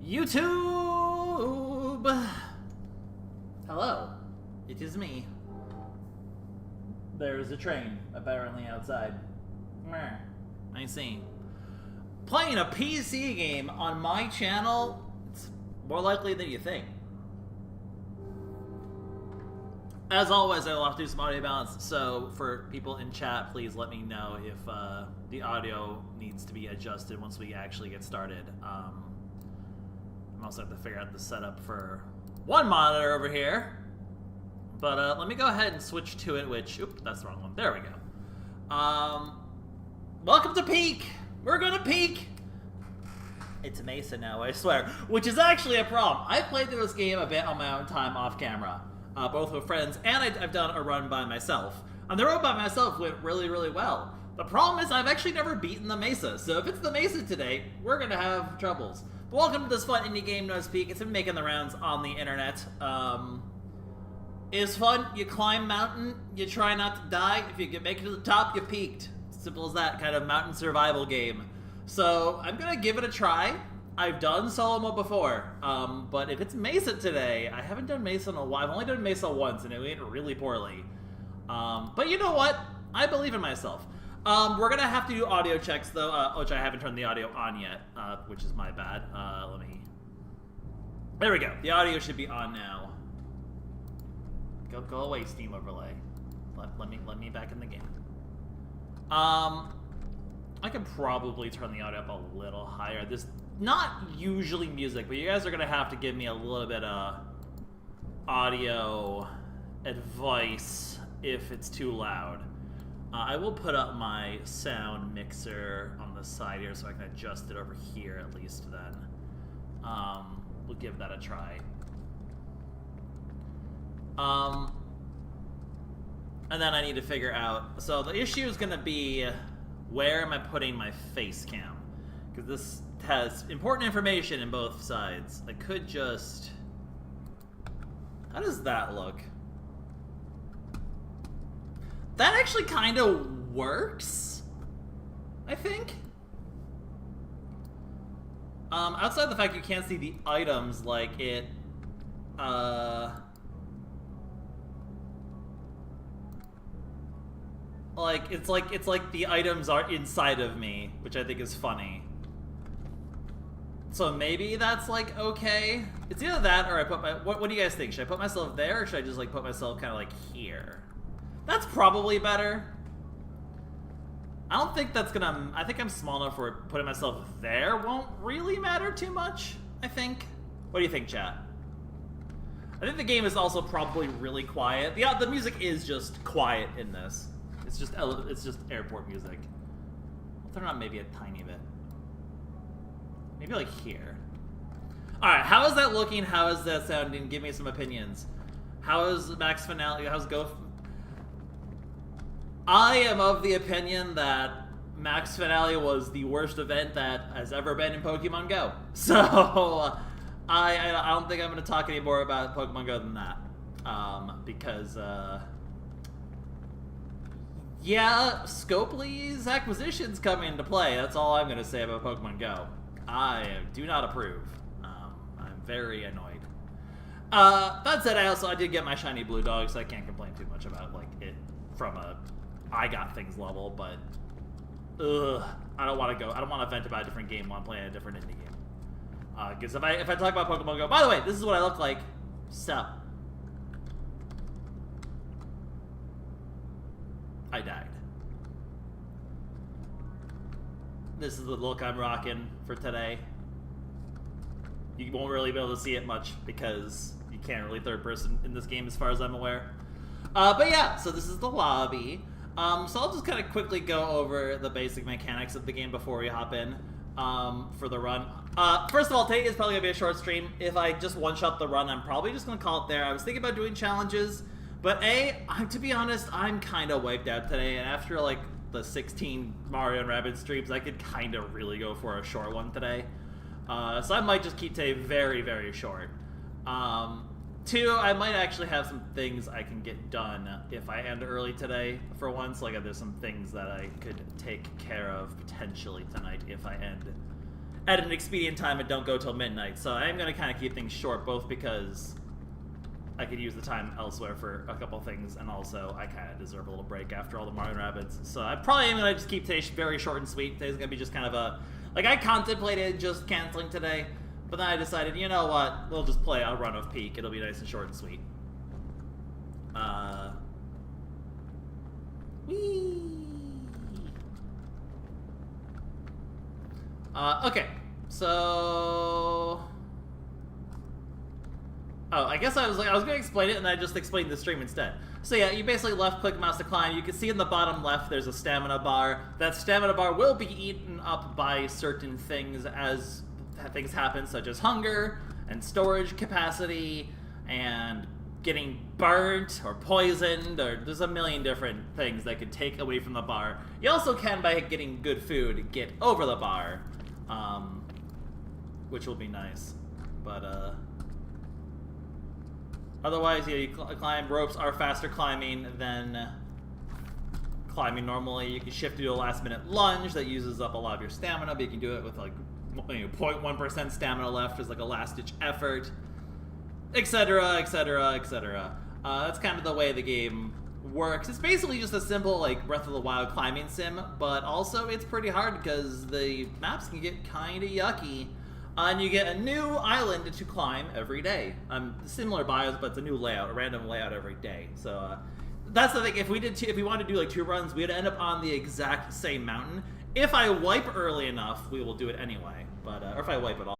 YouTube! Hello, it is me. There is a train, apparently, outside. I see. Playing a PC game on my channel, it's more likely than you think. As always, I will have to do some audio balance, so for people in chat, please let me know if the audio needs to be adjusted once we actually get started. I'm also have to figure out the setup for one monitor over here. But let me go ahead and switch to it, which, oops, that's the wrong one. There we go. Welcome to Peak! We're gonna peak! It's Mesa now, I swear. Which is actually a problem. I played through this game a bit on my own time off camera. Both with friends, and I've done a run by myself. And the run by myself went really, really well. The problem is I've actually never beaten the Mesa, so if it's the Mesa today, we're gonna have troubles. But welcome to this fun indie game known as Peak. It's been making the rounds on the internet. It's fun. You climb mountain, you try not to die. If you can make it to the top, you peaked. Simple as that, kind of mountain survival game. So I'm gonna give it a try. I've done solo mode before, but if it's Mesa today, I haven't done Mesa in a while. I've only done Mesa once, and it went really poorly. But you know what? I believe in myself. We're gonna have to do audio checks, though, which I haven't turned the audio on yet, which is my bad. Let me... There we go. The audio should be on now. Go away, Steam overlay. Let me back in the game. I could probably turn the audio up a little higher. This not usually music, but you guys are gonna have to give me a little bit of audio advice if it's too loud. I will put up my sound mixer on the side here so I can adjust it over here at least then. We'll give that a try. And then I need to figure out... So the issue is going to be, where am I putting my face cam? Because this has important information in both sides. I could just... How does that look? That actually kind of works, I think. Outside the fact you can't see the items, like it... it's like the items are inside of me, which I think is funny. So maybe that's like okay. It's either that or I put my... What do you guys think? Should I put myself there or should I just like put myself kind of like here? That's probably better. I don't think that's gonna... I think I'm small enough where putting myself there won't really matter too much, I think. What do you think, chat? I think the game is also probably really quiet. The music is just quiet in this. It's just airport music. I'll turn it on maybe a tiny bit. Maybe like here. Alright, how is that looking? How is that sounding? Give me some opinions. How is Max Finale? How's Go? I am of the opinion that Max Finale was the worst event that has ever been in Pokemon Go. So, I don't think I'm going to talk any more about Pokemon Go than that. Because, yeah, Scopely's acquisitions come into play. That's all I'm going to say about Pokemon Go. I do not approve. I'm very annoyed. That said, I did get my shiny blue dog, so I can't complain too much about like it from a I got things level. But I don't want to vent about a different game while I'm playing a different indie game. Because if I talk about Pokemon Go, by the way, this is what I look like. So. I died. This is the look I'm rocking for today. You won't really be able to see it much because you can't really third person in this game as far as I'm aware. But yeah, so this is the lobby. So I'll just kind of quickly go over the basic mechanics of the game before we hop in for the run. First of all, today is probably going to be a short stream. If I just one-shot the run, I'm probably just going to call it there. I was thinking about doing challenges. But to be honest, I'm kind of wiped out today, and after like the 16 Mario and Rabbids streams, I could kind of really go for a short one today. So I might just keep today very, very short. Two, I might actually have some things I can get done if I end early today for once. Like there's some things that I could take care of potentially tonight if I end at an expedient time and don't go till midnight. So I am going to kind of keep things short, both because I could use the time elsewhere for a couple things, and also I kind of deserve a little break after all the Mario & Rabbids. So I probably am going to just keep today very short and sweet. Today's going to be just kind of a... Like, I contemplated just canceling today, but then I decided, you know what, we'll just play a run of Peak. It'll be nice and short and sweet. Whee! Okay, so... Oh, I guess I was going to explain it, and I just explained the stream instead. So yeah, you basically left-click mouse to climb. You can see in the bottom left there's a stamina bar. That stamina bar will be eaten up by certain things as things happen, such as hunger, and storage capacity, and getting burnt, or poisoned, or there's a million different things that could take away from the bar. You also can, by getting good food, get over the bar, which will be nice. But, otherwise, yeah, you climb. Ropes are faster climbing than climbing normally. You can shift to do a last-minute lunge that uses up a lot of your stamina, but you can do it with, like, 0.1% stamina left as, like, a last-ditch effort, etc., etc., etc. That's kind of the way the game works. It's basically just a simple, like, Breath of the Wild climbing sim, but also it's pretty hard because the maps can get kind of yucky. And you get a new island to climb every day. Similar bios, but it's a new layout, a random layout every day. So that's the thing. If we wanted to do like 2 runs, we'd end up on the exact same mountain. If I wipe early enough, we will do it anyway. But or if I wipe at all.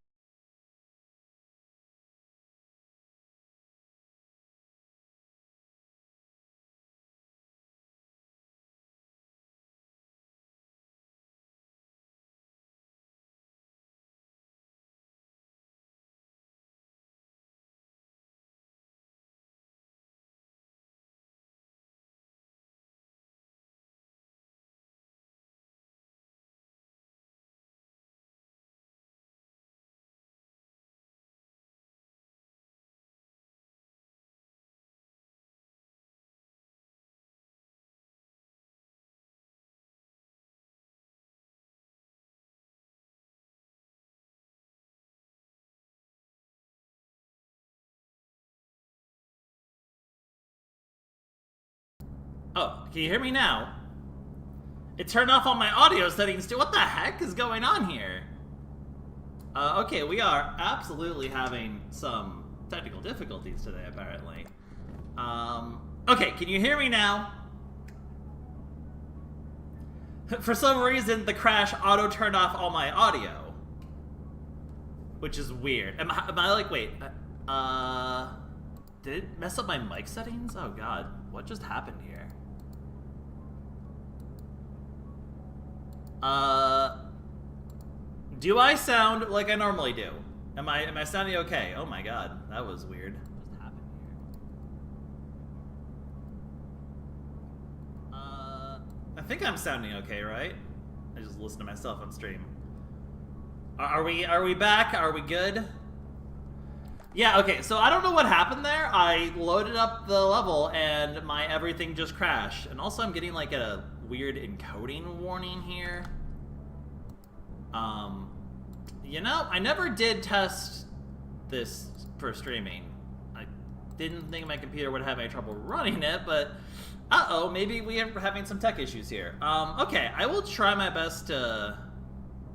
Oh, can you hear me now? It turned off all my audio settings too. What the heck is going on here? Okay, we are absolutely having some technical difficulties today, apparently. Okay, can you hear me now? For some reason, the crash auto-turned off all my audio. Which is weird. Am I like, wait, did it mess up my mic settings? Oh god, what just happened here? Do I sound like I normally do? Am I sounding okay? Oh my god, that was weird. What just happened here? I think I'm sounding okay, right? I just listened to myself on stream. Are we back? Are we good? Yeah, okay, so I don't know what happened there. I loaded up the level and my everything just crashed. And also I'm getting like a weird encoding warning here. You know, I never did test this for streaming. I didn't think my computer would have any trouble running it, but uh-oh, maybe we are having some tech issues here. Okay, I will try my best to...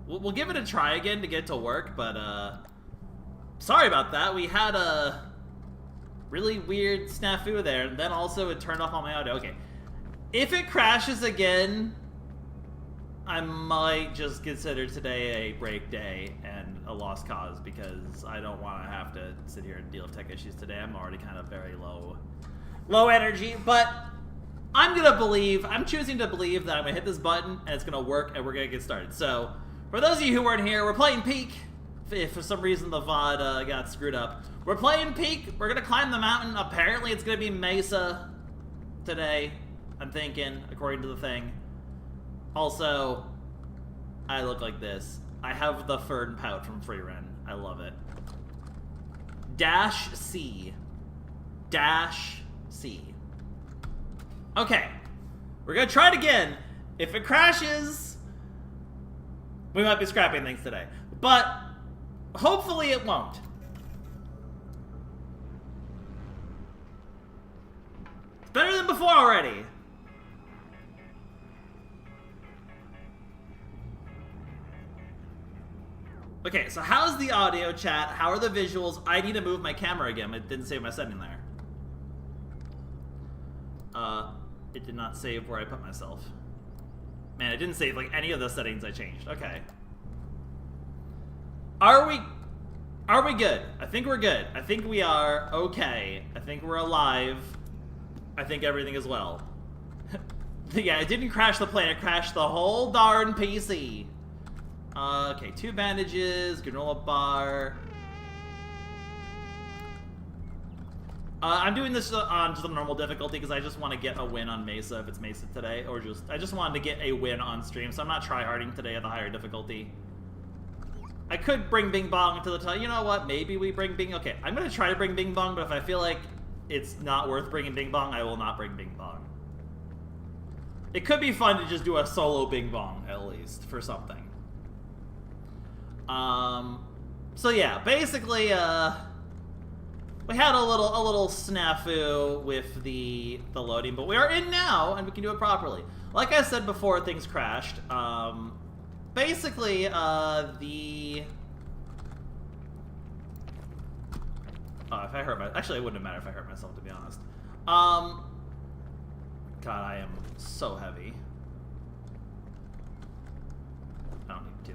We'll give it a try again to get to work, but, sorry about that. We had a really weird snafu there, and then also it turned off all my audio. Okay. If it crashes again, I might just consider today a break day and a lost cause, because I don't want to have to sit here and deal with tech issues today. I'm already kind of very low energy, but I'm choosing to believe that I'm gonna hit this button and it's gonna work and we're gonna get started. So, for those of you who weren't here, we're playing Peak. If for some reason the VOD got screwed up. We're playing Peak, we're gonna climb the mountain. Apparently it's gonna be Mesa today, I'm thinking, according to the thing. Also, I look like this. I have the Fern Pout from Freerun. I love it. Dash C. Dash C. Okay. We're gonna try it again. If it crashes, we might be scrapping things today. But hopefully it won't. It's better than before already. Okay, so how's the audio chat? How are the visuals? I need to move my camera again. It didn't save my setting there. It did not save where I put myself. Man, it didn't save like any of the settings I changed. Okay. Are we good? I think we're good. I think we are okay. I think we're alive. I think everything is well. Yeah, it didn't crash the plane. It crashed the whole darn PC. Okay, 2 bandages, granola bar. I'm doing this on just the normal difficulty because I just want to get a win on Mesa if it's Mesa today, or I just wanted to get a win on stream, so I'm not tryharding today at the higher difficulty. I could bring Bing Bong to the top. You know what? Maybe we bring Bing. Okay, I'm gonna try to bring Bing Bong, but if I feel like it's not worth bringing Bing Bong, I will not bring Bing Bong. It could be fun to just do a solo Bing Bong at least for something. So yeah, basically, we had a little snafu with the loading, but we are in now, and we can do it properly. Like I said before, things crashed. Basically, oh, if I hurt actually, it wouldn't matter if I hurt myself, to be honest. God, I am so heavy. I don't need to.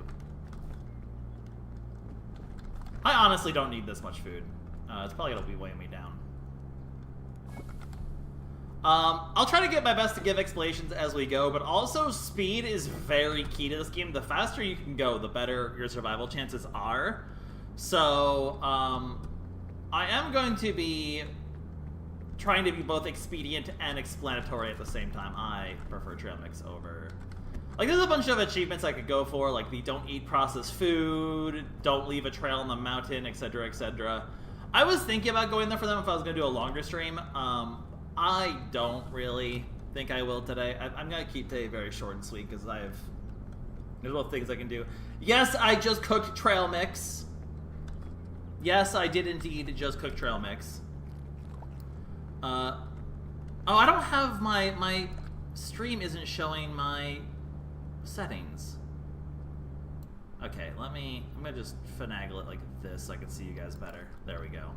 I honestly don't need this much food. It's probably gonna be weighing me down. I'll try to get my best to give explanations as we go, but also speed is very key to this game. The faster you can go, the better your survival chances are. So, I am going to be trying to be both expedient and explanatory at the same time. I prefer trail mix over... Like, there's a bunch of achievements I could go for, like the don't eat processed food, don't leave a trail in the mountain, etc., etc. I was thinking about going there for them if I was going to do a longer stream. I don't really think I will today. I'm going to keep today very short and sweet because there's both things I can do. Yes, I just cooked trail mix. Yes, I did indeed just cook trail mix. Oh, I don't have my stream isn't showing my settings. Okay, I'm gonna just finagle it like this so I can see you guys better. There we go.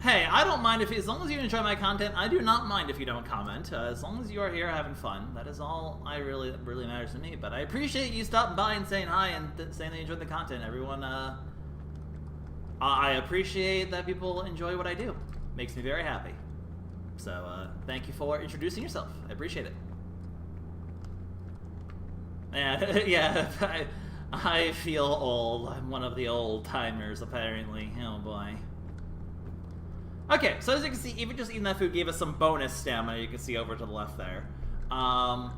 Hey, I don't mind as long as you enjoy my content, I do not mind if you don't comment. As long as you are here having fun, that is all really matters to me. But I appreciate you stopping by and saying hi and saying they enjoyed the content. Everyone, I appreciate that people enjoy what I do. Makes me very happy. So, thank you for introducing yourself. I appreciate it. Yeah, I feel old. I'm one of the old timers, apparently. Oh boy. Okay, so as you can see, even just eating that food gave us some bonus stamina. You can see over to the left there. Oh,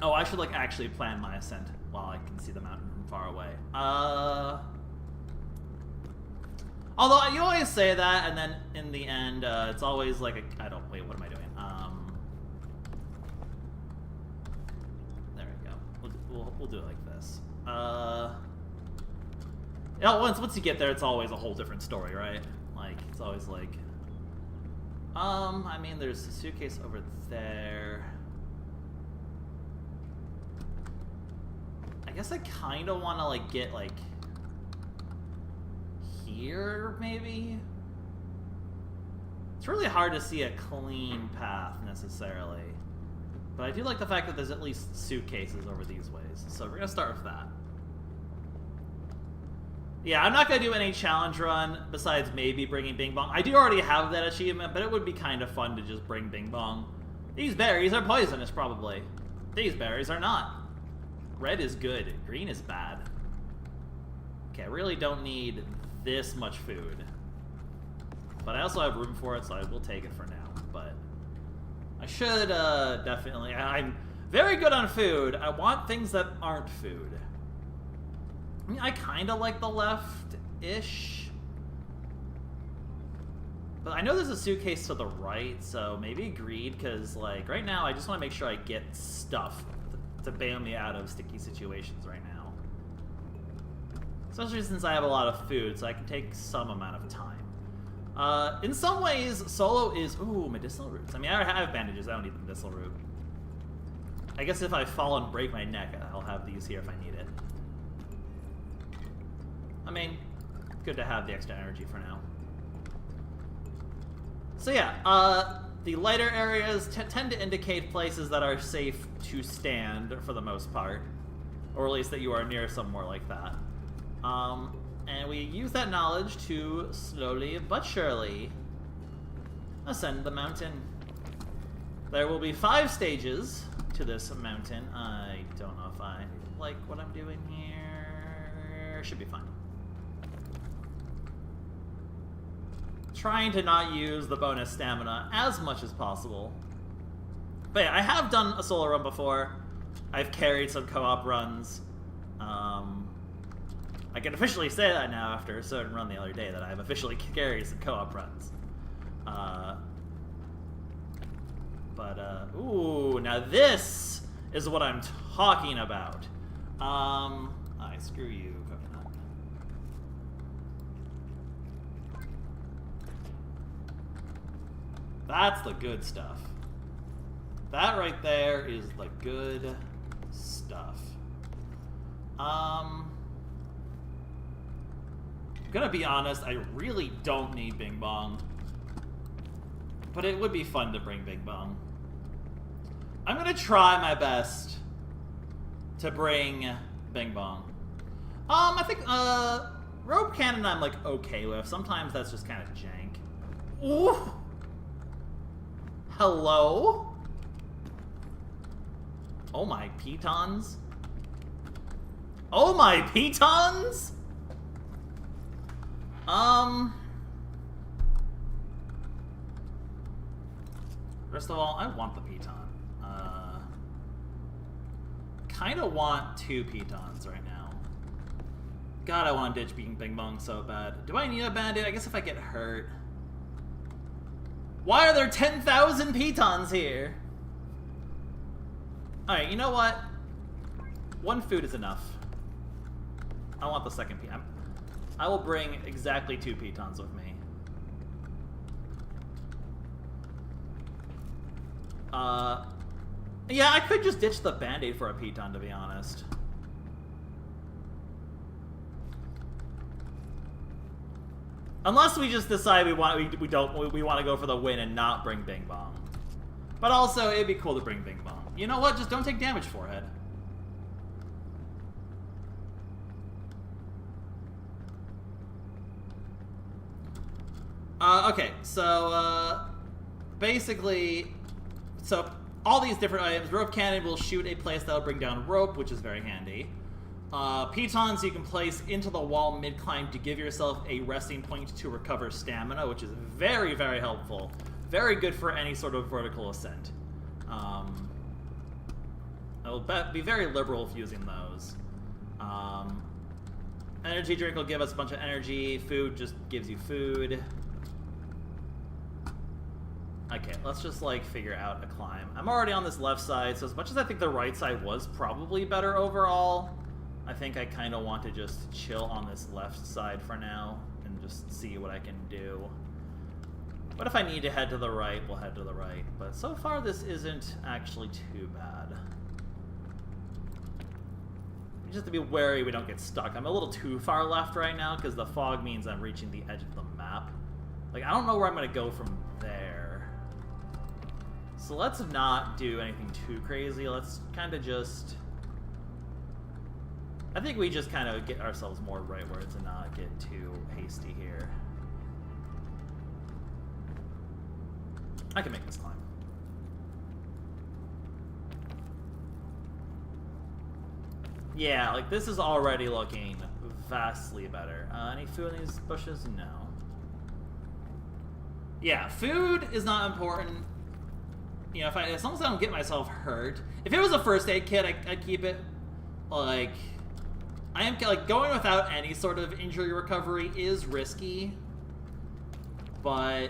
I should like actually plan my ascent while I can see the mountain from far away. Although you always say that, and then in the end, it's always like wait, what am I doing? There we go. We'll do it like this. You know, once you get there, it's always a whole different story, right? Like, it's always like, I mean, there's a suitcase over there. I guess I kind of want to, like, get, like, here, maybe? It's really hard to see a clean path, necessarily. But I do like the fact that there's at least suitcases over these ways. So we're going to start with that. Yeah, I'm not going to do any challenge run besides maybe bringing Bing Bong. I do already have that achievement, but it would be kind of fun to just bring Bing Bong. These berries are poisonous, probably. These berries are not. Red is good. Green is bad. Okay, I really don't need this much food. But I also have room for it, so I will take it for now. But I should definitely... I'm very good on food. I want things that aren't food. I mean, I kind of like the left-ish. But I know there's a suitcase to the right, so maybe greed, because, like, right now I just want to make sure I get stuff. to bail me out of sticky situations right now. Especially since I have a lot of food, so I can take some amount of time. In some ways, solo is... Ooh, medicinal roots. I mean, I have bandages. I don't need the medicinal root. I guess if I fall and break my neck, I'll have these here if I need it. I mean, good to have the extra energy for now. So yeah, the lighter areas tend to indicate places that are safe to stand for the most part. Or at least that you are near somewhere like that. And we use that knowledge to slowly but surely ascend the mountain. There will be 5 stages to this mountain. I don't know if I like what I'm doing here. Should be fine. Trying to not use the bonus stamina as much as possible. But yeah, I have done a solo run before. I've carried some co-op runs. I can officially say that now after a certain run the other day that I've officially carried some co-op runs. Ooh, now this is what I'm talking about. Screw you, coconut. That's the good stuff. That right there is the good stuff. I'm gonna be honest, I really don't need Bing Bong. But it would be fun to bring Bing Bong. I'm gonna try my best to bring Bing Bong. I think, rope cannon I'm, like, okay with. Sometimes that's just kind of jank. Ooh! Hello? Oh my pitons? Oh my pitons? First of all, I want the piton. Kinda want 2 pitons right now. God, I want to ditch being Bing Bong so bad. Do I need a bandit? I guess if I get hurt. Why are there 10,000 pitons here? Alright, you know what? 1 food is enough. I want the second piton. I will bring exactly 2 pitons with me. Yeah, I could just ditch the band-aid for a piton, to be honest. Unless we just decide we want to go for the win and not bring Bing Bong. But also, it'd be cool to bring Bing Bong. You know what? Just don't take damage, Forehead. Okay, so, basically, so all these different items. Rope cannon will shoot a place that will bring down rope, which is very handy. Pitons you can place into the wall mid-climb to give yourself a resting point to recover stamina, which is very, very helpful. Very good for any sort of vertical ascent. I will be very liberal with using those. Energy drink will give us a bunch of energy. Food just gives you food. Okay, let's just, like, figure out a climb. I'm already on this left side, so as much as I think the right side was probably better overall, I think I kind of want to just chill on this left side for now and just see what I can do. But if I need to head to the right, we'll head to the right. But so far, this isn't actually too bad. Just to be wary we don't get stuck. I'm a little too far left right now because the fog means I'm reaching the edge of the map. Like, I don't know where I'm going to go from there. So let's not do anything too crazy. Let's kind of just... I think we just kind of get ourselves more rightward to not get too hasty here. I can make this climb. Yeah, like, this is already looking vastly better. Any food in these bushes? No. Yeah, food is not important. You know, as long as I don't get myself hurt. If it was a first aid kit, I'd keep it. Like, I am, like, going without any sort of injury recovery is risky. But,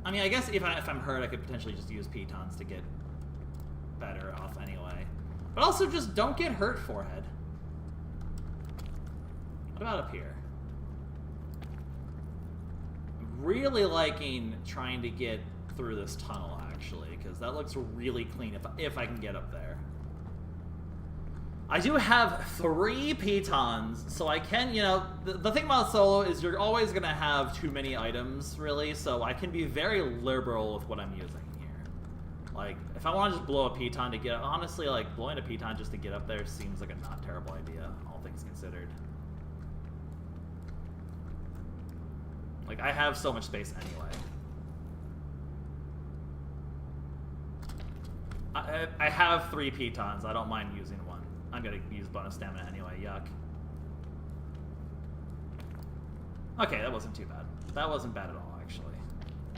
I mean, I guess if I'm hurt, I could potentially just use pitons to get better off anyway. But also just don't get hurt, forehead. What about up here? I'm really liking trying to get through this tunnel, actually, because that looks really clean if I can get up there. I do have 3 pitons, so I can, you know, the thing about solo is you're always going to have too many items, really, so I can be very liberal with what I'm using here. Like, if I want to just blow a piton to get, honestly, like, blowing a piton just to get up there seems like a not terrible idea, all things considered. Like, I have so much space anyway. I have 3 pitons, I don't mind using one. I'm gonna use bonus stamina anyway, yuck. Okay, that wasn't too bad. That wasn't bad at all, actually.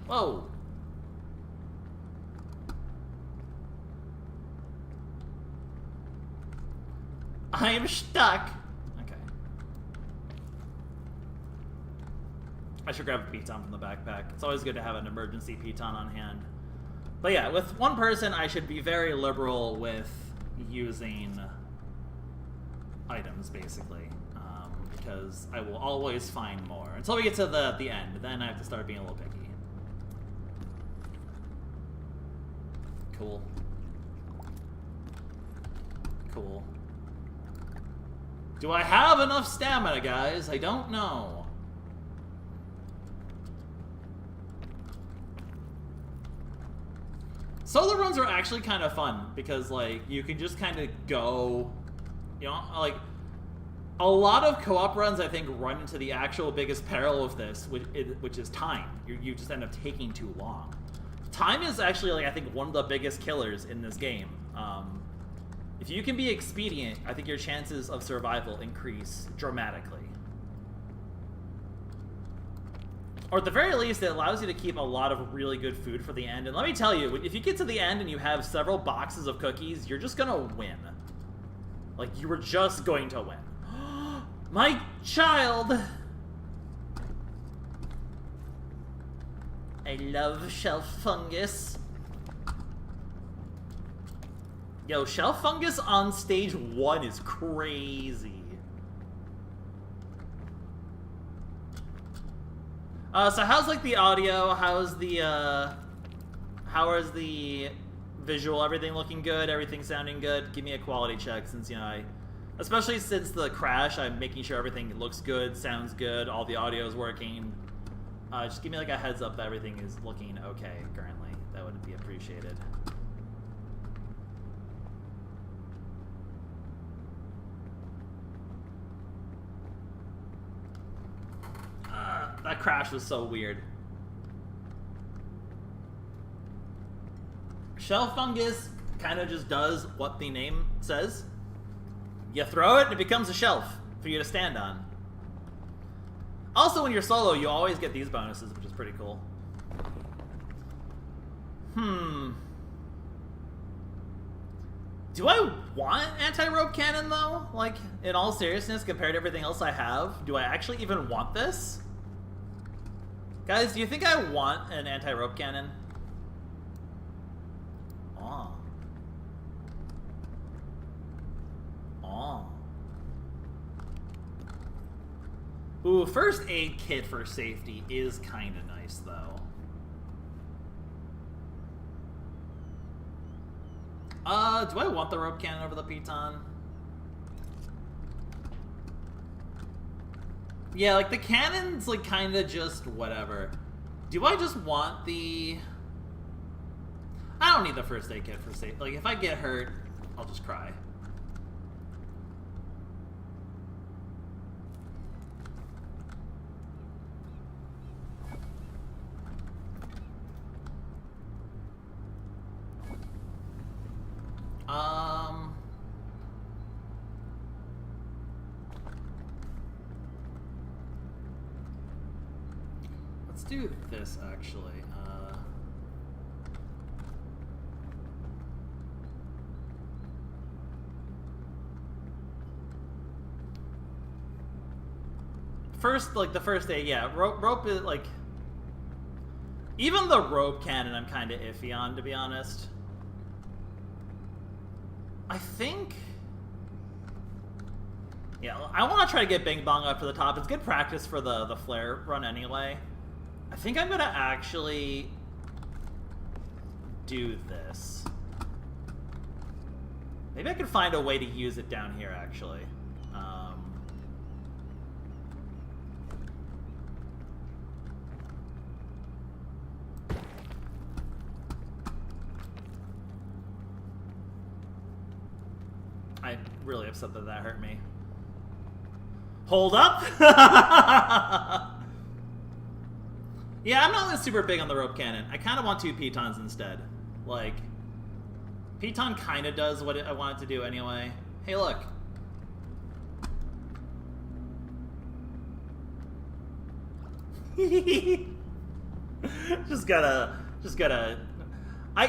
Whoa! I am stuck! Okay. I should grab a piton from the backpack. It's always good to have an emergency piton on hand. But yeah, with one person, I should be very liberal with using items, basically, because I will always find more. Until we get to the end, then I have to start being a little picky. Cool. Cool. Do I have enough stamina, guys? I don't know. Solo runs are actually kind of fun, because, like, you can just kind of go... You know, like, a lot of co-op runs, I think, run into the actual biggest peril of this, which is time. You just end up taking too long. Time is actually, like, I think, one of the biggest killers in this game. If you can be expedient, I think your chances of survival increase dramatically. Or at the very least, it allows you to keep a lot of really good food for the end. And let me tell you, if you get to the end and you have several boxes of cookies, you're just gonna win. Like, you were just going to win. My child! I love shelf fungus. Yo, shelf fungus on stage 1 is crazy. So how's, like, the audio? How's the, how is the visual? Everything looking good? Everything sounding good? Give me a quality check, since, you know, especially since the crash, I'm making sure everything looks good, sounds good, all the audio is working. Just give me, like, a heads up that everything is looking okay currently. That would be appreciated. That crash was so weird. Shelf fungus kind of just does what the name says. You throw it and it becomes a shelf for you to stand on. Also, when you're solo, you always get these bonuses, which is pretty cool. Do I want anti-rope cannon, though? Like, in all seriousness, compared to everything else I have, do I actually even want this? Guys, do you think I want an anti-rope cannon? Oh. Oh. Ooh, first aid kit for safety is kind of nice, though. Do I want the rope cannon over the piton? Yeah, like, the cannon's, like, kind of just whatever. Do I just want the... I don't need the first aid kit for safety. Like, if I get hurt, I'll just cry. Let's do this, actually. First, like, the first aid, yeah, rope is, like... Even the rope cannon I'm kind of iffy on, to be honest. I think... Yeah, I want to try to get Bing Bong up to the top. It's good practice for the flare run anyway. I think I'm going to actually do this. Maybe I could find a way to use it down here, actually. I'm really upset that that hurt me. Hold up! Yeah, I'm not super big on the rope cannon. I kind of want 2 pitons instead. Like, piton kind of does what I want it to do anyway. Hey, look. just gotta...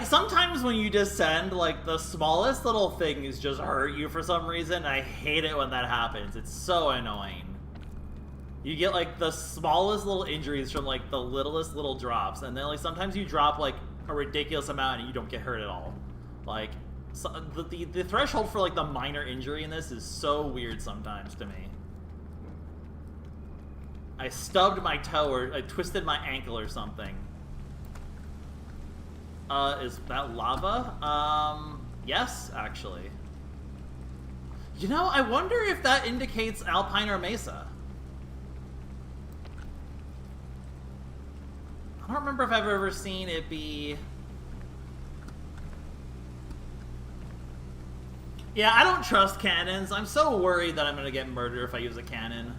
sometimes when you descend, like, the smallest little things just hurt you for some reason. I hate it when that happens. It's so annoying. You get, like, the smallest little injuries from, like, the littlest little drops. And then, like, sometimes you drop, like, a ridiculous amount and you don't get hurt at all. Like, so the threshold for, like, the minor injury in this is so weird sometimes to me. I stubbed my toe or I twisted my ankle or something. Is that lava? Yes, actually. You know, I wonder if that indicates Alpine or Mesa. I don't remember if I've ever seen it be... Yeah, I don't trust cannons. I'm so worried that I'm gonna get murdered if I use a cannon.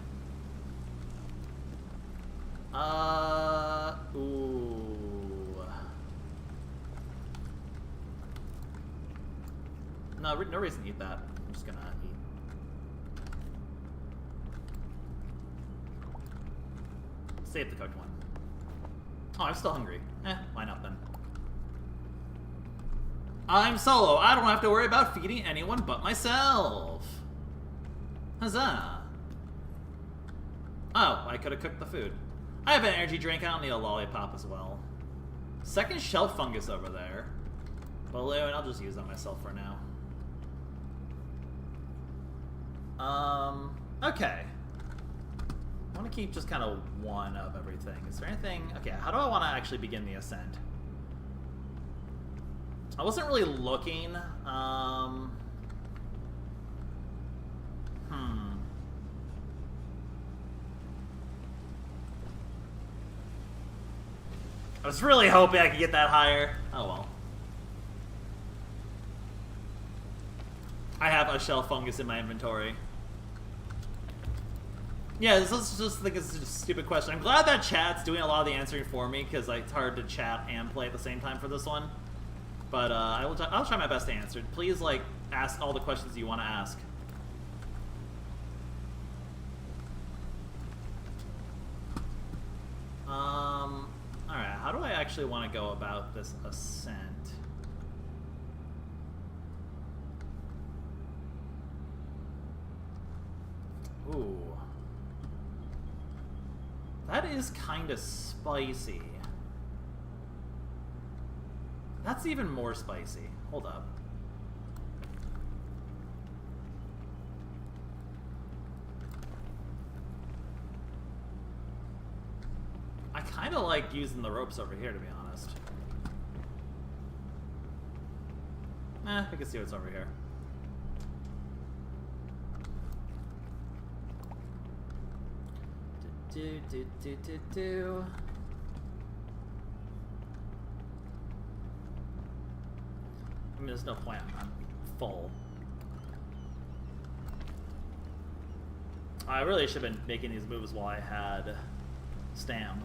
Ooh. No reason to eat that. I'm just gonna eat. Save the cooked one. Oh, I'm still hungry. Why not then? I'm solo. I don't have to worry about feeding anyone but myself. Huzzah. Oh, I could have cooked the food. I have an energy drink. I don't need a lollipop as well. Second shelf fungus over there. Balloon. I'll just use that myself for now. Okay. I want to keep just kind of one of everything. Is there anything... Okay, how do I want to actually begin the ascent? I wasn't really looking. I was really hoping I could get that higher. Oh well. I have a shell fungus in my inventory. Yeah, this is just think it's a stupid question. I'm glad that chat's doing a lot of the answering for me because like, it's hard to chat and play at the same time for this one. But I'll try my best to answer. Please like ask all the questions you want to ask. All right. How do I actually want to go about this ascent? Ooh. That is kind of spicy. That's even more spicy. Hold up. I kind of like using the ropes over here, to be honest. We can see what's over here. Do. I mean, there's no point. I'm full. I really should have been making these moves while I had stam.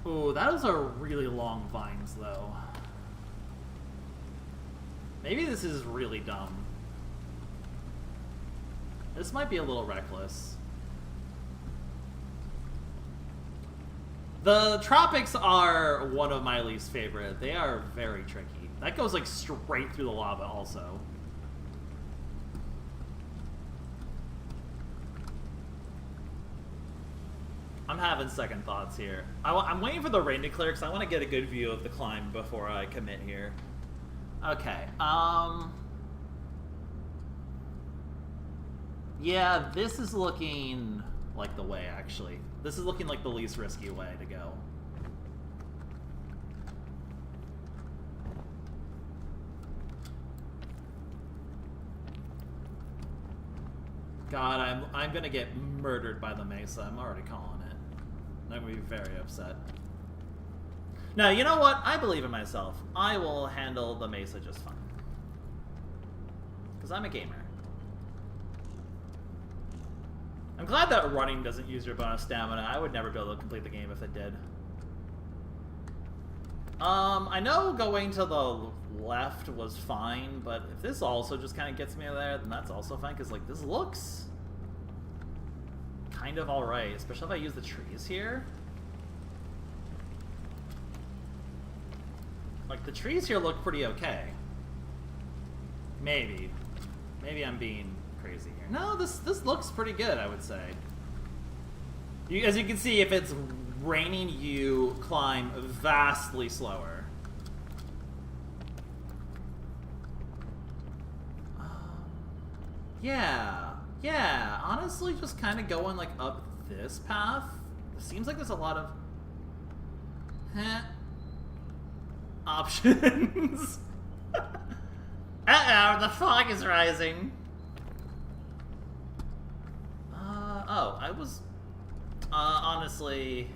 Ooh, those are really long vines, though. Maybe this is really dumb. This might be a little reckless. The tropics are one of my least favorite. They are very tricky. That goes like straight through the lava also. I'm having second thoughts here. I'm waiting for the rain to clear because I want to get a good view of the climb before I commit here. Okay, yeah, this is looking like the way, actually. This is looking like the least risky way to go. God, I'm gonna get murdered by the Mesa. I'm already calling it. I'm gonna be very upset. Now, you know what? I believe in myself. I will handle the Mesa just fine. Because I'm a gamer. I'm glad that running doesn't use your bonus stamina. I would never be able to complete the game if it did. I know going to the left was fine, but if this also just kind of gets me there, then that's also fine, because, like, this looks kind of alright, especially if I use the trees here. Like, the trees here look pretty okay. Maybe. Maybe I'm being crazy here. No, this looks pretty good, I would say. As you can see, if it's raining, you climb vastly slower. Yeah, honestly, just kind of going, like, up this path. It seems like there's a lot of options. Uh-oh, the fog is rising. Oh, I was... honestly...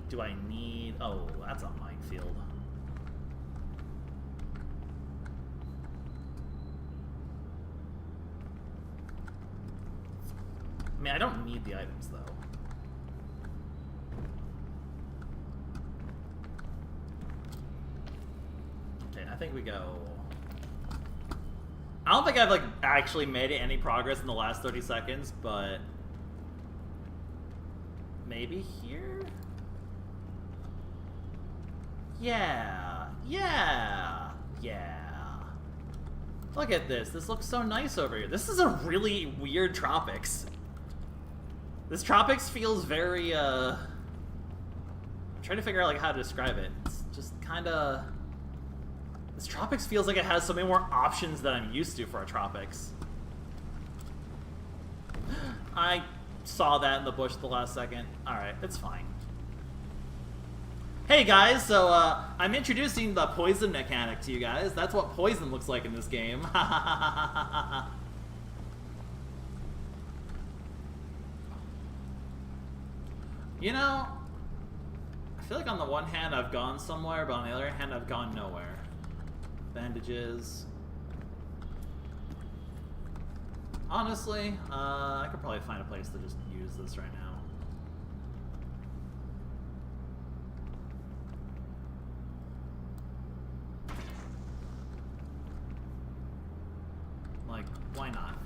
Do I need... Oh, that's a minefield. I mean, I don't need the items, though. Okay, I think we go... I don't think I've, like, actually made any progress in the last 30 seconds, but... Maybe here? Yeah. Look at this. This looks so nice over here. This is a really weird Tropics. This Tropics feels very, I'm trying to figure out, like, how to describe it. It's just kind of... This Tropics feels like it has so many more options than I'm used to for a Tropics. I saw that in the bush at the last second. Alright, it's fine. Hey guys, so I'm introducing the poison mechanic to you guys. That's what poison looks like in this game. You know, I feel like on the one hand I've gone somewhere, but on the other hand I've gone nowhere. Bandages. Honestly, I could probably find a place to just use this right now. Like, why not?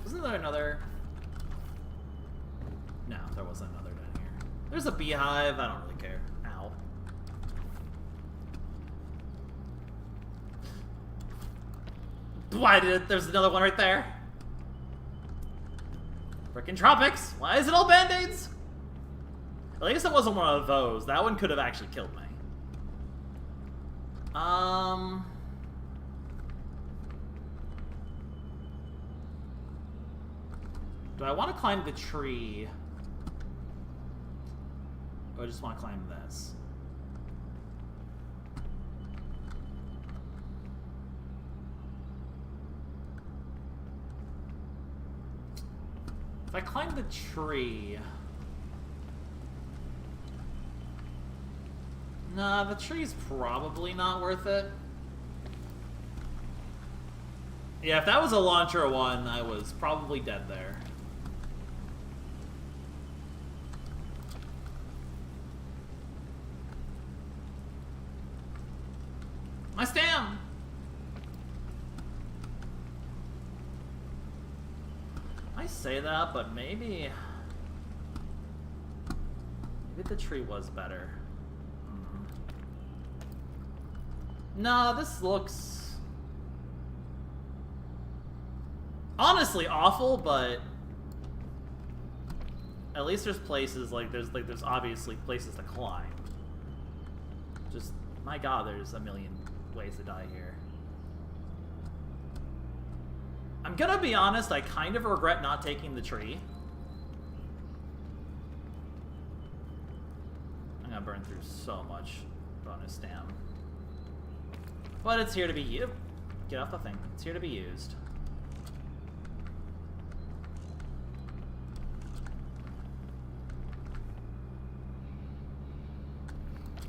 Wasn't there another? No, there wasn't another down here. There's a beehive, I don't really care. Ow. Why did there's another one right there? Frickin' Tropics! Why is it all band-aids? At least it wasn't one of those. That one could have actually killed me. Do I want to climb the tree? Or I just want to climb this? If I climb the tree... Nah, the tree's probably not worth it. Yeah, if that was a launcher one, I was probably dead there. My stam! I say that, but maybe the tree was better. No, this looks honestly awful, but at least there's places there's obviously places to climb. Just My god, there's a million ways to die here. I'm gonna be honest, I kind of regret not taking the tree. I'm gonna burn through so much bonus stam. But it's here to be used. Get off the thing. It's here to be used.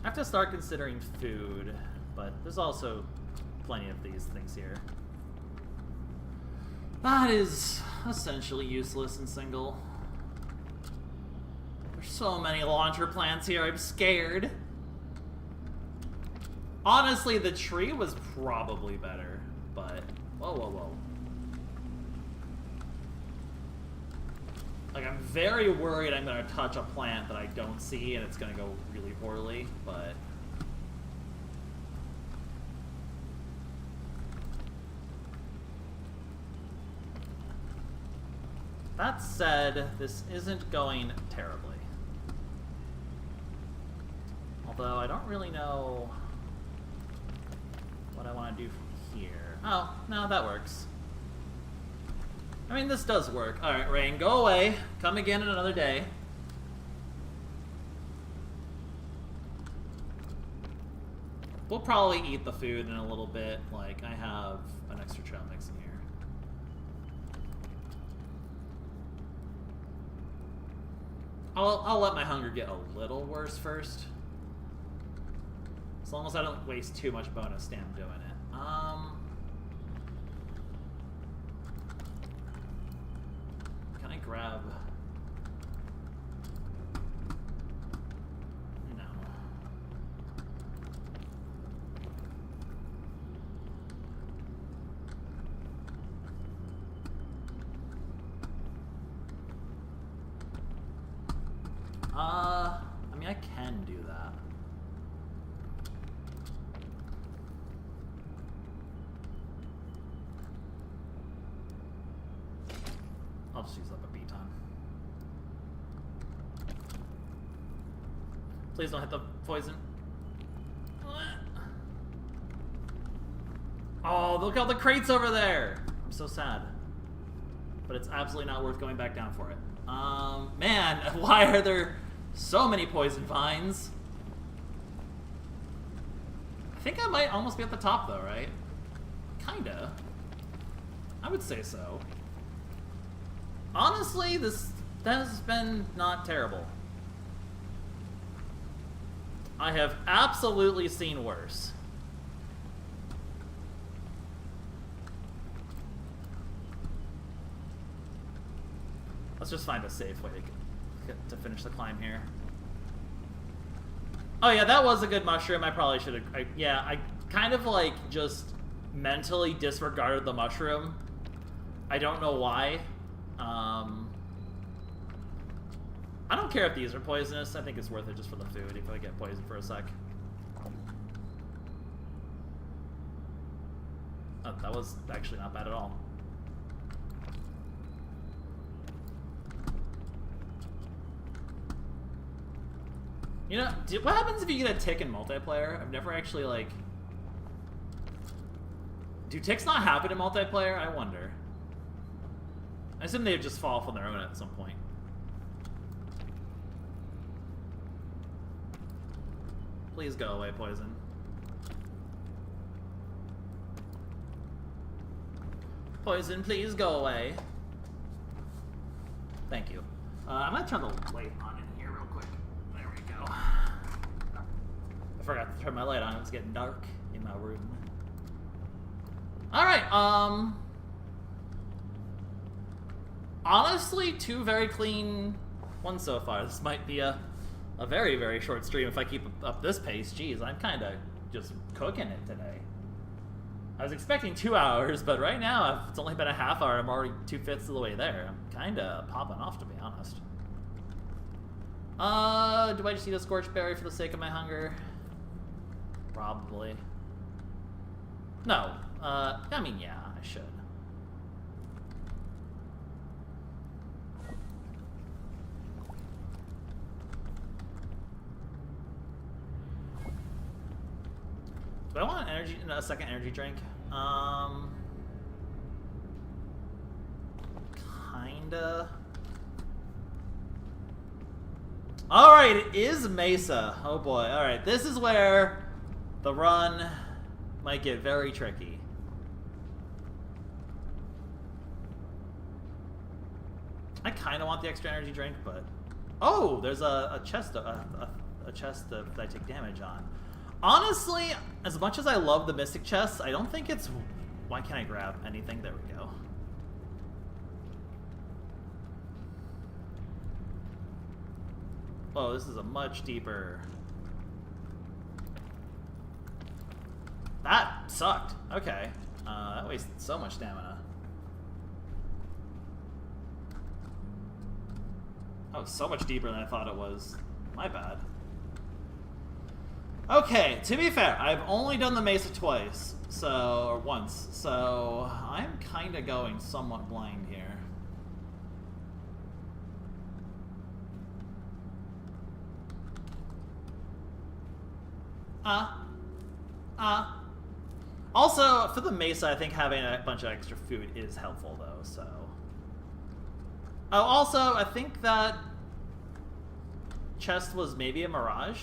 I have to start considering food, but there's also plenty of these things here. That is essentially useless in single. There's so many launcher plants here, I'm scared. Honestly, the tree was probably better, but... Whoa, whoa, whoa. Like, I'm very worried I'm going to touch a plant that I don't see and it's going to go really poorly, but... That said, this isn't going terribly. Although, I don't really know what I want to do from here. Oh, no, that works. I mean, this does work. Alright, Rain, go away. Come again in another day. We'll probably eat the food in a little bit. Like, I have an extra trail mix in here. I'll let my hunger get a little worse first. As long as I don't waste too much bonus stam doing it. Can I grab... No. I mean, I can do that. I'll just use up a beton. Please don't hit the poison. Oh, look at all the crates over there! I'm so sad. But it's absolutely not worth going back down for it. Man, why are there so many poison vines? I think I might almost be at the top though, right? Kinda. I would say so. Honestly, this has been not terrible. I have absolutely seen worse. Let's just find a safe way to finish the climb here. Oh yeah, that was a good mushroom. I probably should have... Yeah, I kind of like just mentally disregarded the mushroom. I don't know why. I don't care if these are poisonous. I think it's worth it just for the food if I get poisoned for a sec. Oh, that was actually not bad at all. You know, what happens if you get a tick in multiplayer? I've never actually, like... Do ticks not happen in multiplayer? I wonder. I assume they just fall off on their own at some point. Please go away, poison. Poison, please go away. Thank you. I'm gonna turn the light on in here real quick. There we go. I forgot to turn my light on. It was getting dark in my room. Alright, honestly, two very clean ones so far. This might be a very, very short stream if I keep up this pace. Jeez, I'm kind of just cooking it today. I was expecting 2 hours, but right now, if it's only been a half hour, I'm already 2/5 of the way there. I'm kind of popping off, to be honest. Do I just eat a scorched berry for the sake of my hunger? Probably. No. I mean, yeah, I should. Do I want a second energy drink? Kinda. Alright, it is Mesa. Oh boy. Alright, this is where the run might get very tricky. I kind of want the extra energy drink, but... Oh, there's a chest that I take damage on. Honestly, as much as I love the Mystic chest, I don't think it's... Why can't I grab anything? There we go. Oh, this is a much deeper... That sucked. Okay. That wasted so much stamina. Oh, so much deeper than I thought it was. My bad. Okay, to be fair, I've only done the Mesa twice, or once, so I'm kind of going somewhat blind here. Also, for the Mesa, I think having a bunch of extra food is helpful, though, so... Oh, also, I think that chest was maybe a mirage.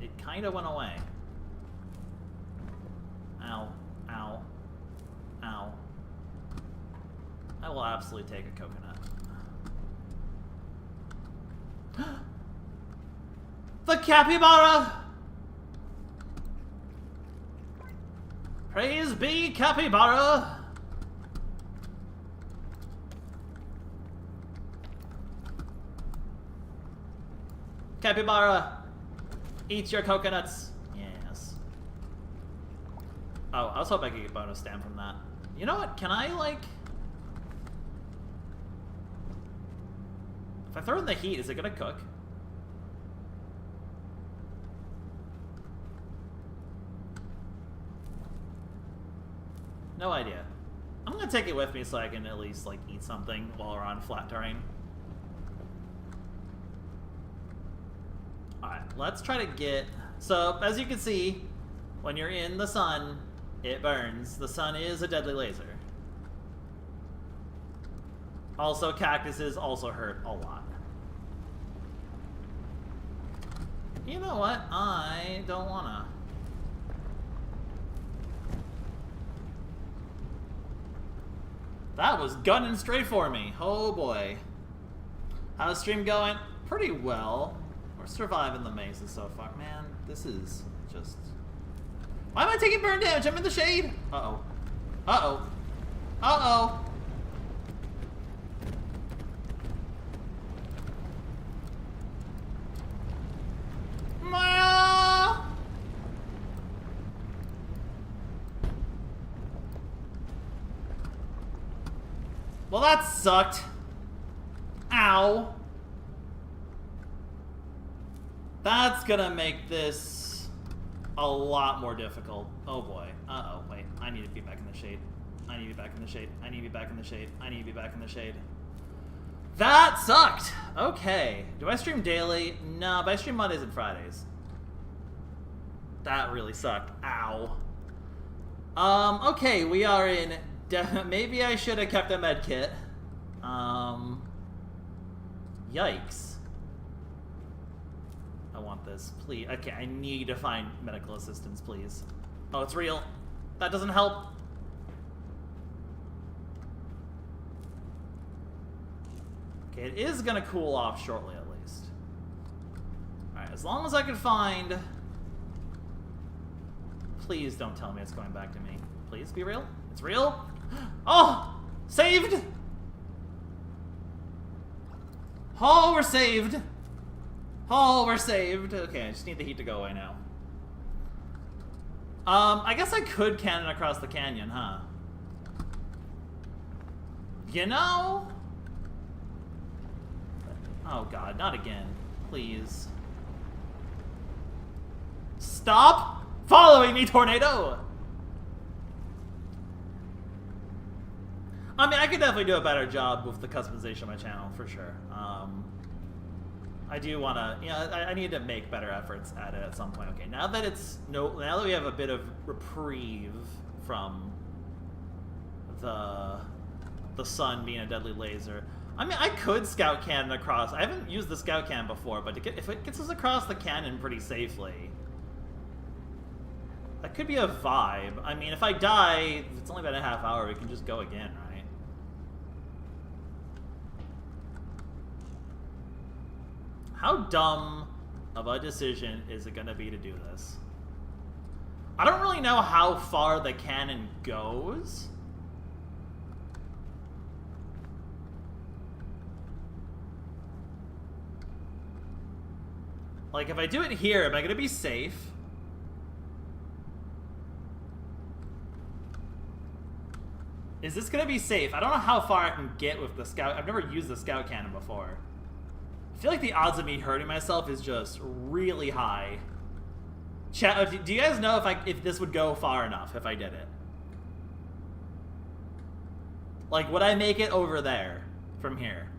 It kind of went away. Ow. Ow. Ow. I will absolutely take a coconut. The capybara! Praise be capybara! Capybara! Eat your coconuts! Yes. Oh, I was hoping I could get bonus stam from that. You know what? Can I, like... If I throw in the heat, is it gonna cook? No idea. I'm gonna take it with me so I can at least, like, eat something while we're on flat terrain. Alright, let's try to get... So, as you can see, when you're in the sun, it burns. The sun is a deadly laser. Also, cactuses also hurt a lot. You know what? I don't wanna. That was gunning straight for me. Oh boy. How's stream going? Pretty well. We're surviving the Mesa so far. Man, this is just... Why am I taking burn damage? I'm in the shade! Uh-oh. Uh-oh. Uh-oh. Well, that sucked. Ow. That's gonna make this a lot more difficult. Oh boy. Uh-oh, wait. I need to be back in the shade. I need to be back in the shade. I need to be back in the shade. I need to be back in the shade. That sucked! Okay. Do I stream daily? No, but I stream Mondays and Fridays. That really sucked. Ow. Okay, we are in... Maybe I should have kept a med kit. Yikes. I want this, please. Okay, I need to find medical assistance, please. Oh, it's real. That doesn't help. Okay, it is gonna cool off shortly, at least. Alright, as long as I can find... Please don't tell me it's going back to me. Please be real. It's real? Oh! Saved! Oh, we're saved! Oh, we're saved. Okay, I just need the heat to go away now. I guess I could cannon across the canyon, huh? You know? Oh god, not again. Please. Stop following me, tornado! I mean, I could definitely do a better job with the customization of my channel, for sure. I do want to, you know, I need to make better efforts at it at some point. Okay, now that now that we have a bit of reprieve from the sun being a deadly laser. I mean, I could scout cannon across. I haven't used the scout cannon before, but if it gets us across the cannon pretty safely, that could be a vibe. I mean, if I die, it's only been a half hour, we can just go again, right? How dumb of a decision is it going to be to do this? I don't really know how far the cannon goes. Like, if I do it here, am I going to be safe? Is this going to be safe? I don't know how far I can get with the scout. I've never used the scout cannon before. I feel like the odds of me hurting myself is just really high. Chat, do you guys know if this would go far enough if I did it? Like, would I make it over there from here?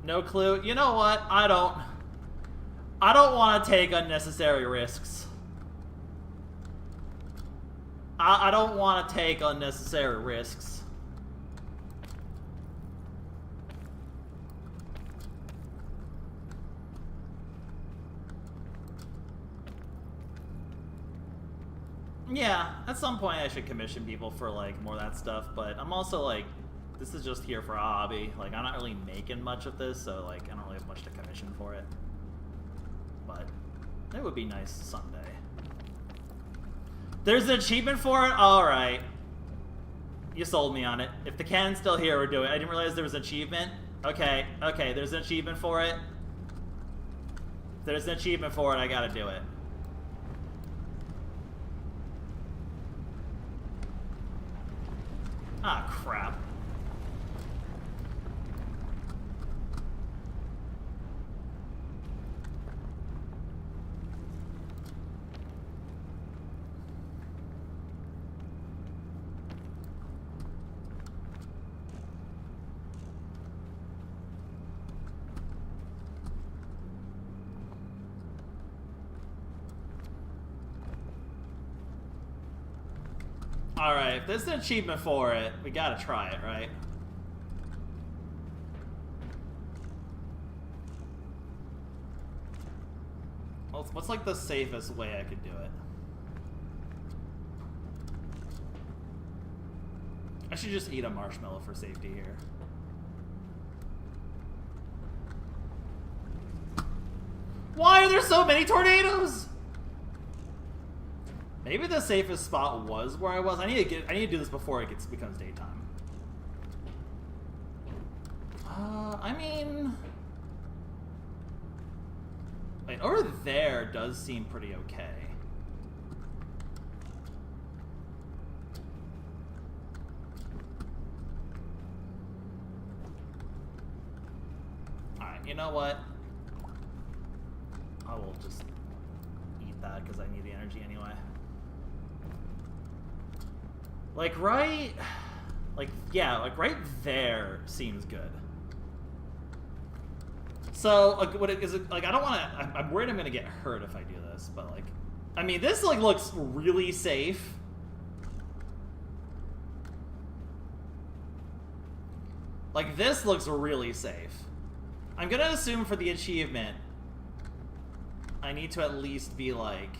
No clue. You know what? I don't want to take unnecessary risks. I don't want to take unnecessary risks. Yeah, at some point I should commission people for, like, more of that stuff, but I'm also, like, this is just here for a hobby. Like, I'm not really making much of this, so, like, I don't really have much to commission for it. But it would be nice someday. There's an achievement for it? Alright. You sold me on it. If the cannon's still here, we're doing it. I didn't realize there was an achievement. Okay, okay, there's an achievement for it. If there's an achievement for it, I gotta do it. Ah, crap. Alright, if there's an achievement for it, we gotta try it, right? What's like the safest way I could do it? I should just eat a marshmallow for safety here. Why are there so many tornadoes? Maybe the safest spot was where I was. I need to do this before it becomes daytime. I mean, wait, over there does seem pretty okay. All right, you know what? I will just eat that because I need the energy anyway. Like right there seems good. So like, what is it like? I don't want to. I'm worried I'm gonna get hurt if I do this, but like, I mean, this like looks really safe. Like this looks really safe. I'm gonna assume for the achievement, I need to at least be like.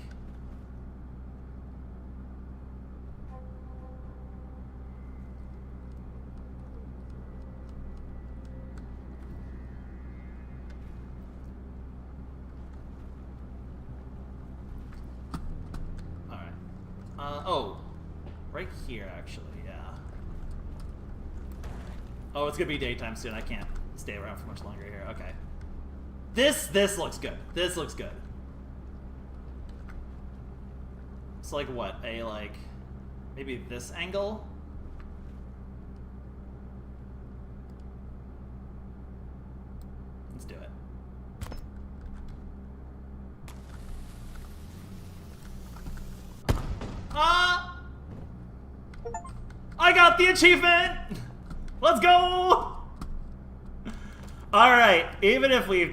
Oh, right here, actually, yeah. Oh, it's gonna be daytime soon. I can't stay around for much longer here. Okay. This looks good. This looks good. It's like what? Maybe this angle? Let's do it. got the achievement! Let's go! Alright, even if we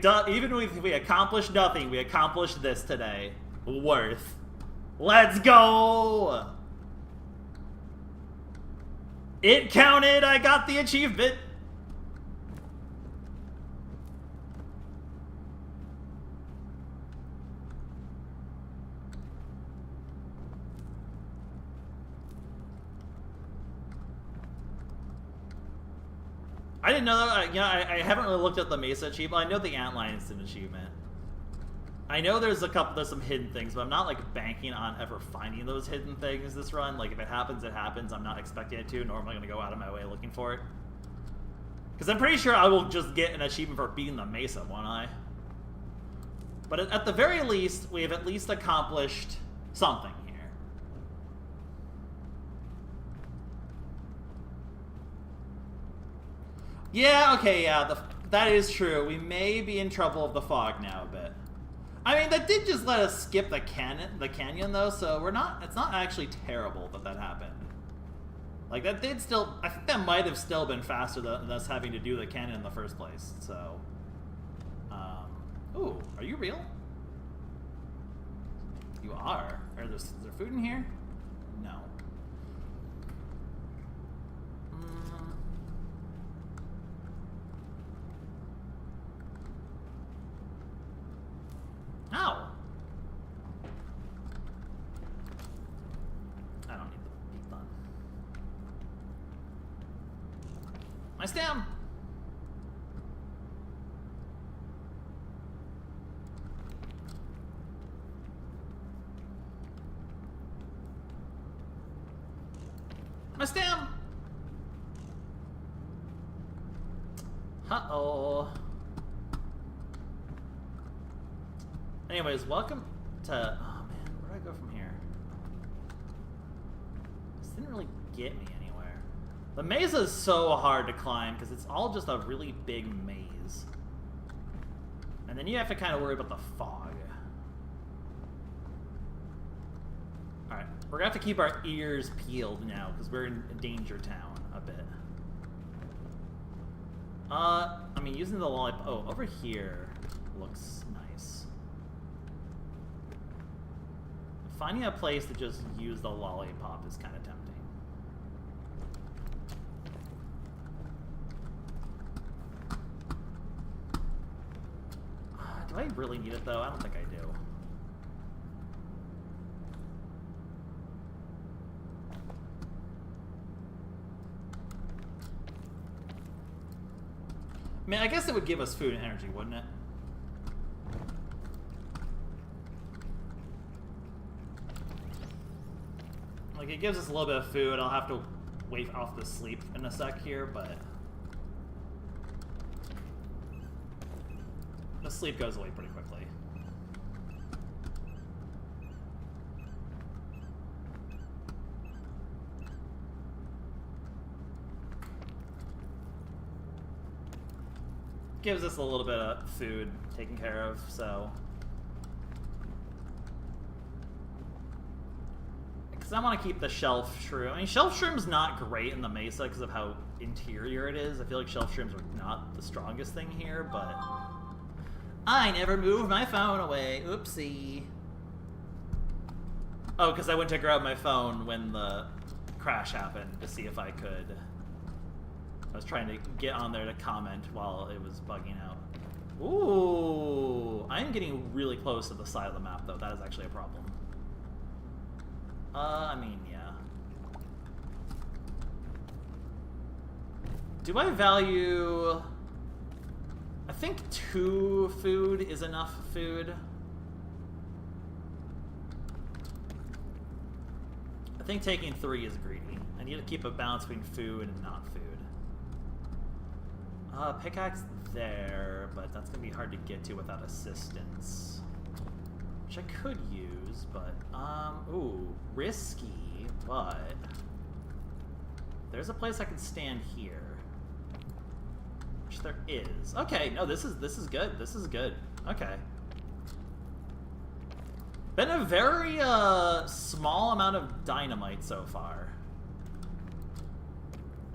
accomplished nothing, we accomplished this today. Worth. Let's go! It counted, I got the achievement! I didn't know that. I haven't really looked at the Mesa achievement. I know the Antlion is an achievement. I know there's some hidden things, but I'm not like banking on ever finding those hidden things this run. Like if it happens, it happens. I'm not expecting it to, nor am I going to go out of my way looking for it. Because I'm pretty sure I will just get an achievement for beating the Mesa, won't I? But at the very least, we have at least accomplished something. Yeah, okay, yeah, that is true. We may be in trouble of the fog now a bit. I mean, that did just let us skip the canyon though, so it's not actually terrible that happened. Like, that did still, I think that might have still been faster than us having to do the canyon in the first place, so. Ooh, are you real? You are. Is there food in here? No. Ow! I don't need the beat bun. My stem! My stem! Uh-oh. Anyways, welcome to... Oh man, where do I go from here? This didn't really get me anywhere. The maze is so hard to climb because it's all just a really big maze. And then you have to kind of worry about the fog. Alright, we're going to have to keep our ears peeled now because we're in Danger Town a bit. I mean, using the lollipop... Oh, over here looks nice. Finding a place to just use the lollipop is kind of tempting. Do I really need it, though? I don't think I do. I mean, I guess it would give us food and energy, wouldn't it? Like, it gives us a little bit of food. I'll have to wait off the sleep in a sec here, but... the sleep goes away pretty quickly. Gives us a little bit of food taken care of, so... Because I want to keep the shelf shroom. I mean, shelf shroom's not great in the Mesa because of how interior it is. I feel like shelf shrooms are not the strongest thing here, but... I never moved my phone away. Oopsie. Oh, because I went to grab my phone when the crash happened to see if I could... I was trying to get on there to comment while it was bugging out. Ooh, I'm getting really close to the side of the map, though. That is actually a problem. I mean, yeah. Do I value... I think 2 food is enough food. I think taking 3 is greedy. I need to keep a balance between food and not food. Pickaxe there, but that's gonna be hard to get to without assistance. Which I could use, but, ooh, risky, but... There's a place I can stand here. Which there is. Okay, no, this is good. This is good. Okay. Been a very, small amount of dynamite so far.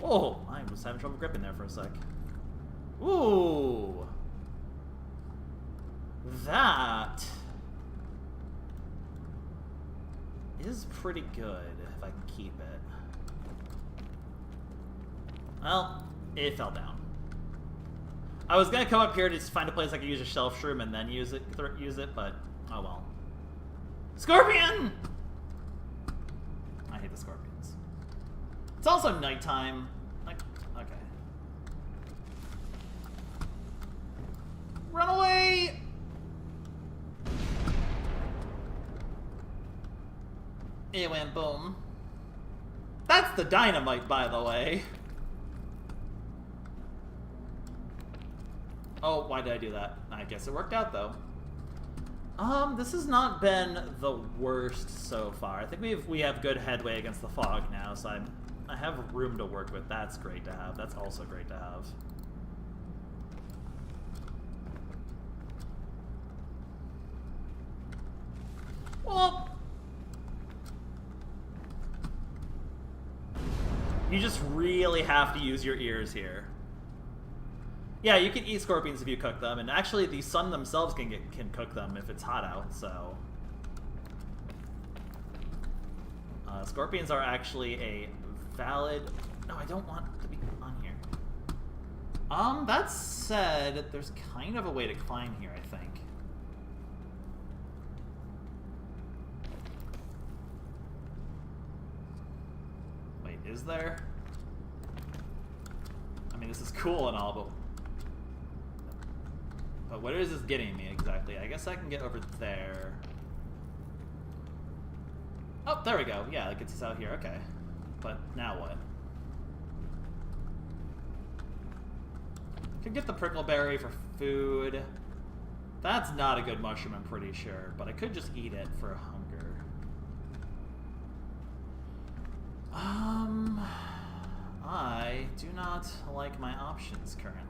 Oh, I was having trouble gripping there for a sec. Ooh. That is pretty good if I can keep it. Well, it fell down. I was gonna come up here to just find a place I could use a shelf shroom and then use it, but oh well. Scorpion! I hate the scorpions. It's also nighttime. Like, okay. Run away! It went boom. That's the dynamite, by the way. Oh, why did I do that? I guess it worked out, though. This has not been the worst so far. I think we have good headway against the fog now, so I have room to work with. That's great to have. That's also great to have. Well, you just really have to use your ears here. Yeah, you can eat scorpions if you cook them, and actually the sun themselves can cook them if it's hot out, so... scorpions are actually a valid... No, I don't want to be on here. That said, there's kind of a way to climb here, I think. Wait, is there? I mean, this is cool and all, but what is this getting me exactly? I guess I can get over there. Oh, there we go. Yeah, that gets us out here. Okay. But now what? Could get the prickleberry for food. That's not a good mushroom, I'm pretty sure. But I could just eat it for hunger. I do not like my options currently.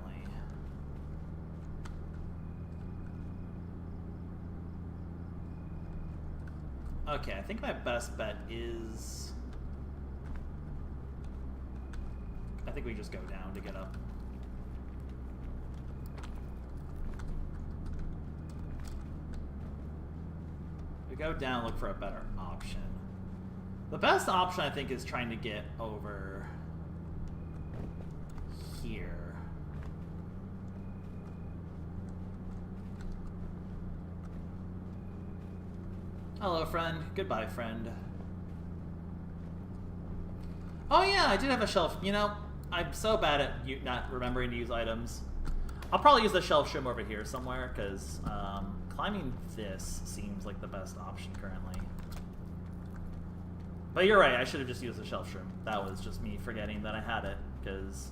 Okay, I think my best bet is... I think we just go down to get up. We go down, look for a better option. The best option, I think, is trying to get over here. Hello, friend. Goodbye, friend. Oh yeah, I did have a shelf. You know, I'm so bad at not remembering to use items. I'll probably use the shelf shroom over here somewhere, because climbing this seems like the best option currently. But you're right, I should have just used the shelf shroom. That was just me forgetting that I had it, because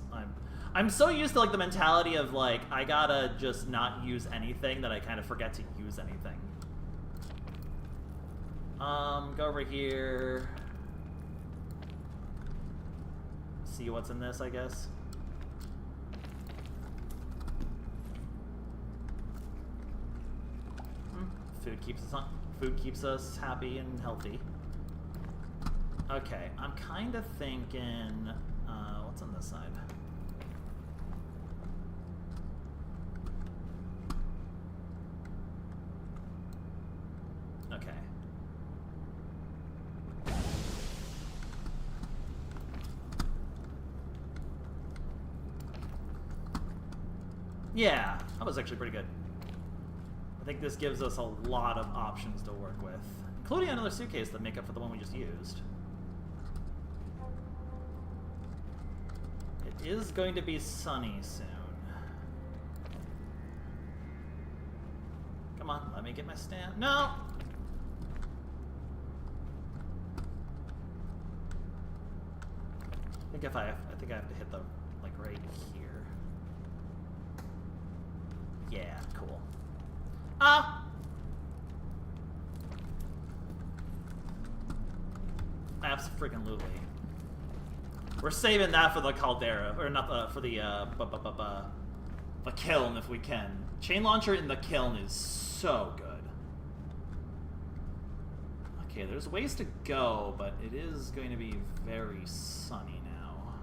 I'm so used to like the mentality of like, I gotta just not use anything that I kind of forget to use anything. Go over here. See what's in this, I guess. Food keeps us happy and healthy. Okay, I'm kind of thinking, what's on this side? Okay. Yeah, that was actually pretty good. I think this gives us a lot of options to work with, including another suitcase that make up for the one we just used. It is going to be sunny soon. Come on, let me get my stand. No! I think I have to hit the, like, right here. Yeah, cool. Abso-freaking-lutely. We're saving that for the caldera, or not for the kiln if we can. Chain launcher in the kiln is so good. Okay, there's ways to go, but it is going to be very sunny now.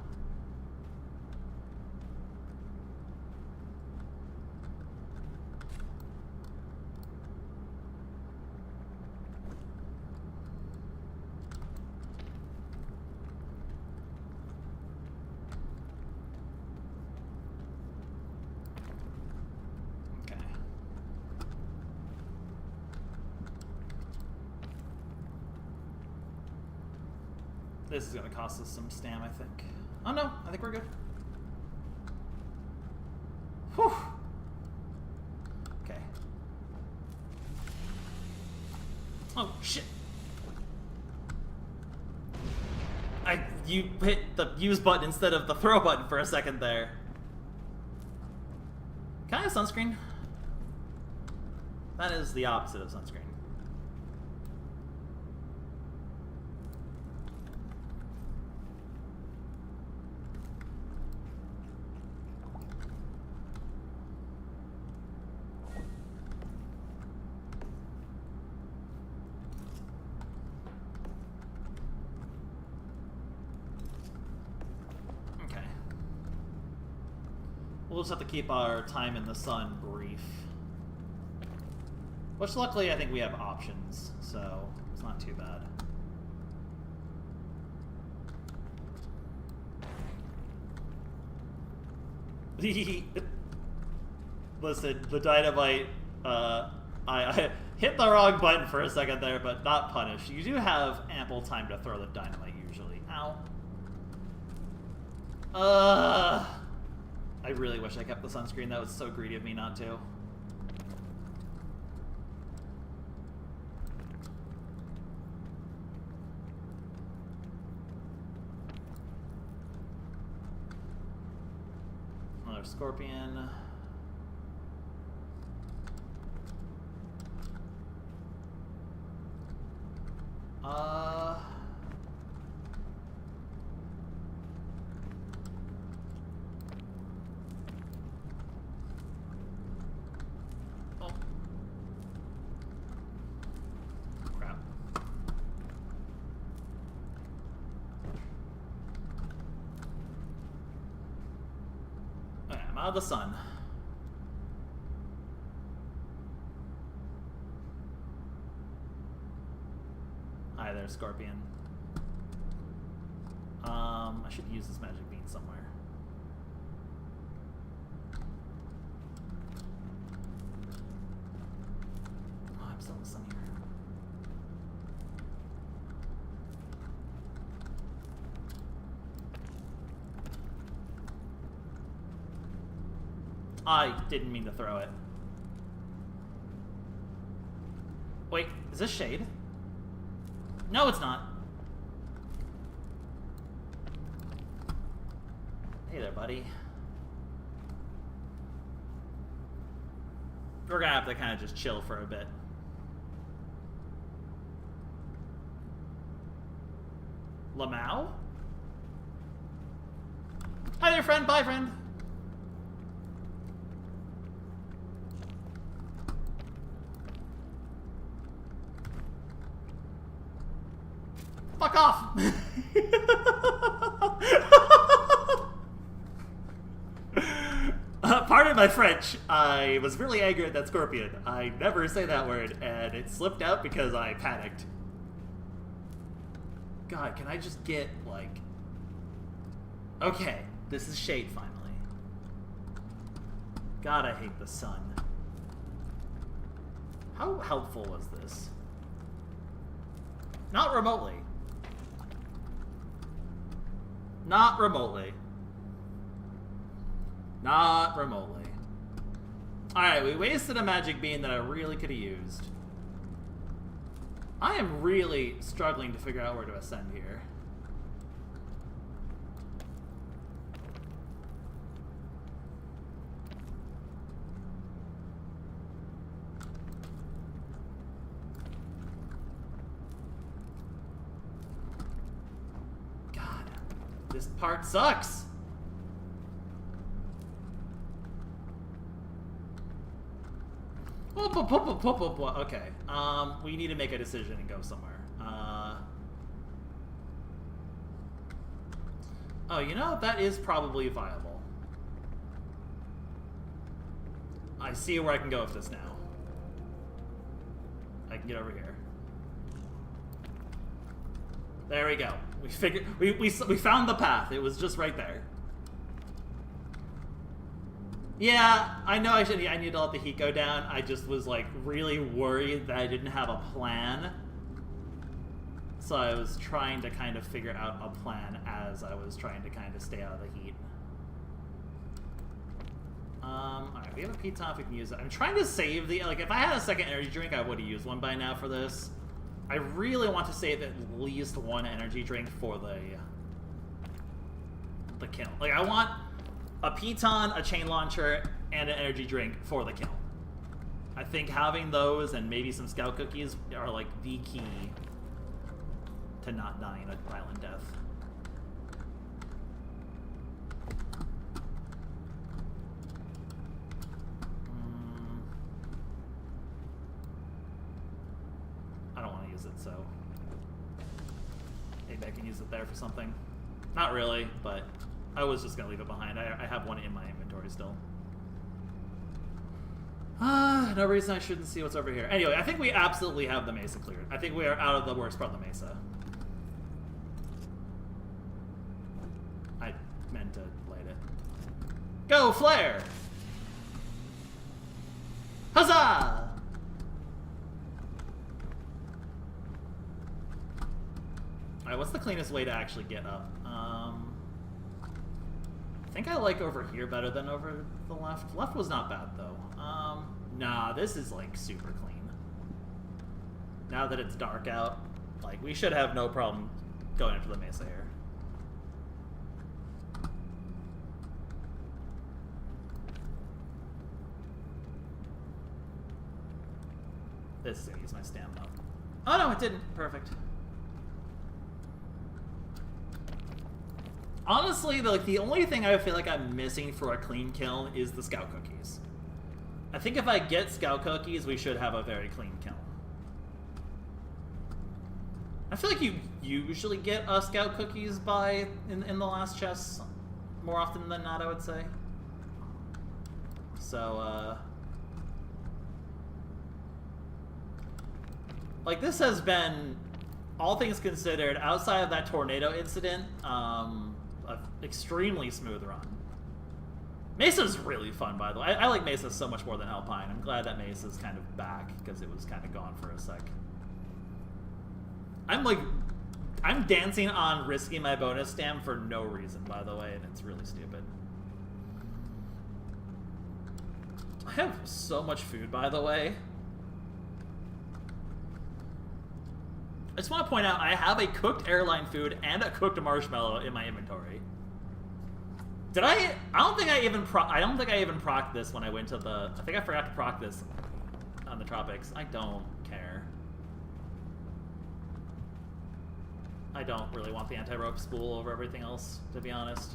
This is going to cost us some stam, I think. Oh no, I think we're good. Whew. Okay. Oh, shit. You hit the use button instead of the throw button for a second there. Can I have sunscreen? That is the opposite of sunscreen. We'll just have to keep our time in the sun brief. Which luckily I think we have options, so it's not too bad. Listen, the dynamite, I hit the wrong button for a second there, but not punished. You do have ample time to throw the dynamite usually. Ow. I really wish I kept the sunscreen. That was so greedy of me not to. Another scorpion. Out of the sun. Hi there, Scorpion. I should use this magic bean somewhere. Oh, I'm still in the sun here. I didn't mean to throw it. Wait, is this shade? No, it's not. Hey there, buddy. We're gonna have to kind of just chill for a bit. Lamau? Hi there, friend. Bye, friend. Fuck off! Pardon my French. I was really angry at that scorpion. I never say that word, and it slipped out because I panicked. God, can I just get, like... Okay, this is shade finally. God, I hate the sun. How helpful was this? Not remotely. Not remotely. Not remotely. Alright, we wasted a magic bean that I really could have used. I am really struggling to figure out where to ascend here. God, this part sucks. Okay, we need to make a decision and go somewhere. Oh, you know, that is probably viable. I see where I can go with this now. I can get over here. There we go. We figured, we found the path. It was just right there. Yeah, I know I need to let the heat go down. I just was like really worried that I didn't have a plan. So I was trying to kind of figure out a plan as I was trying to kind of stay out of the heat. Alright, we have a piton if we can use it. I'm trying to save the... Like, if I had a second energy drink, I would have used one by now for this. I really want to save at least one energy drink for the kill. Like, I want a piton, a chain launcher, and an energy drink for the kill. I think having those and maybe some scout cookies are, like, the key to not dying a violent death. I don't want to use it, so maybe I can use it there for something. Not really, but I was just going to leave it behind. I have one in my inventory still. No reason I shouldn't see what's over here. Anyway, I think we absolutely have the mesa cleared. I think we are out of the worst part of the mesa. I meant to light it. Go, flare! Huzzah! Alright, what's the cleanest way to actually get up? I think I like over here better than over the left. Left was not bad, though. Nah, this is, like, super clean. Now that it's dark out, like, we should have no problem going into the mesa here. This is gonna use my stamina. Oh, no, it didn't. Perfect. Honestly, the only thing I feel like I'm missing for a clean kill is the scout cookies. I think if I get scout cookies, we should have a very clean kill. I feel like you usually get scout cookies in the last chest more often than not, I would say. So, like, this has been, all things considered, outside of that tornado incident, an extremely smooth run. Mesa's really fun, by the way. I like Mesa so much more than Alpine. I'm glad that Mesa's kind of back, because it was kind of gone for a sec. I'm dancing on risking my bonus stam for no reason, by the way, and it's really stupid. I have so much food, by the way. I just want to point out, I have a cooked airline food and a cooked marshmallow in my inventory. Did I don't think I even procced this when I went to the... I think I forgot to proc this on the tropics. I don't care. I don't really want the anti-rope spool over everything else, to be honest.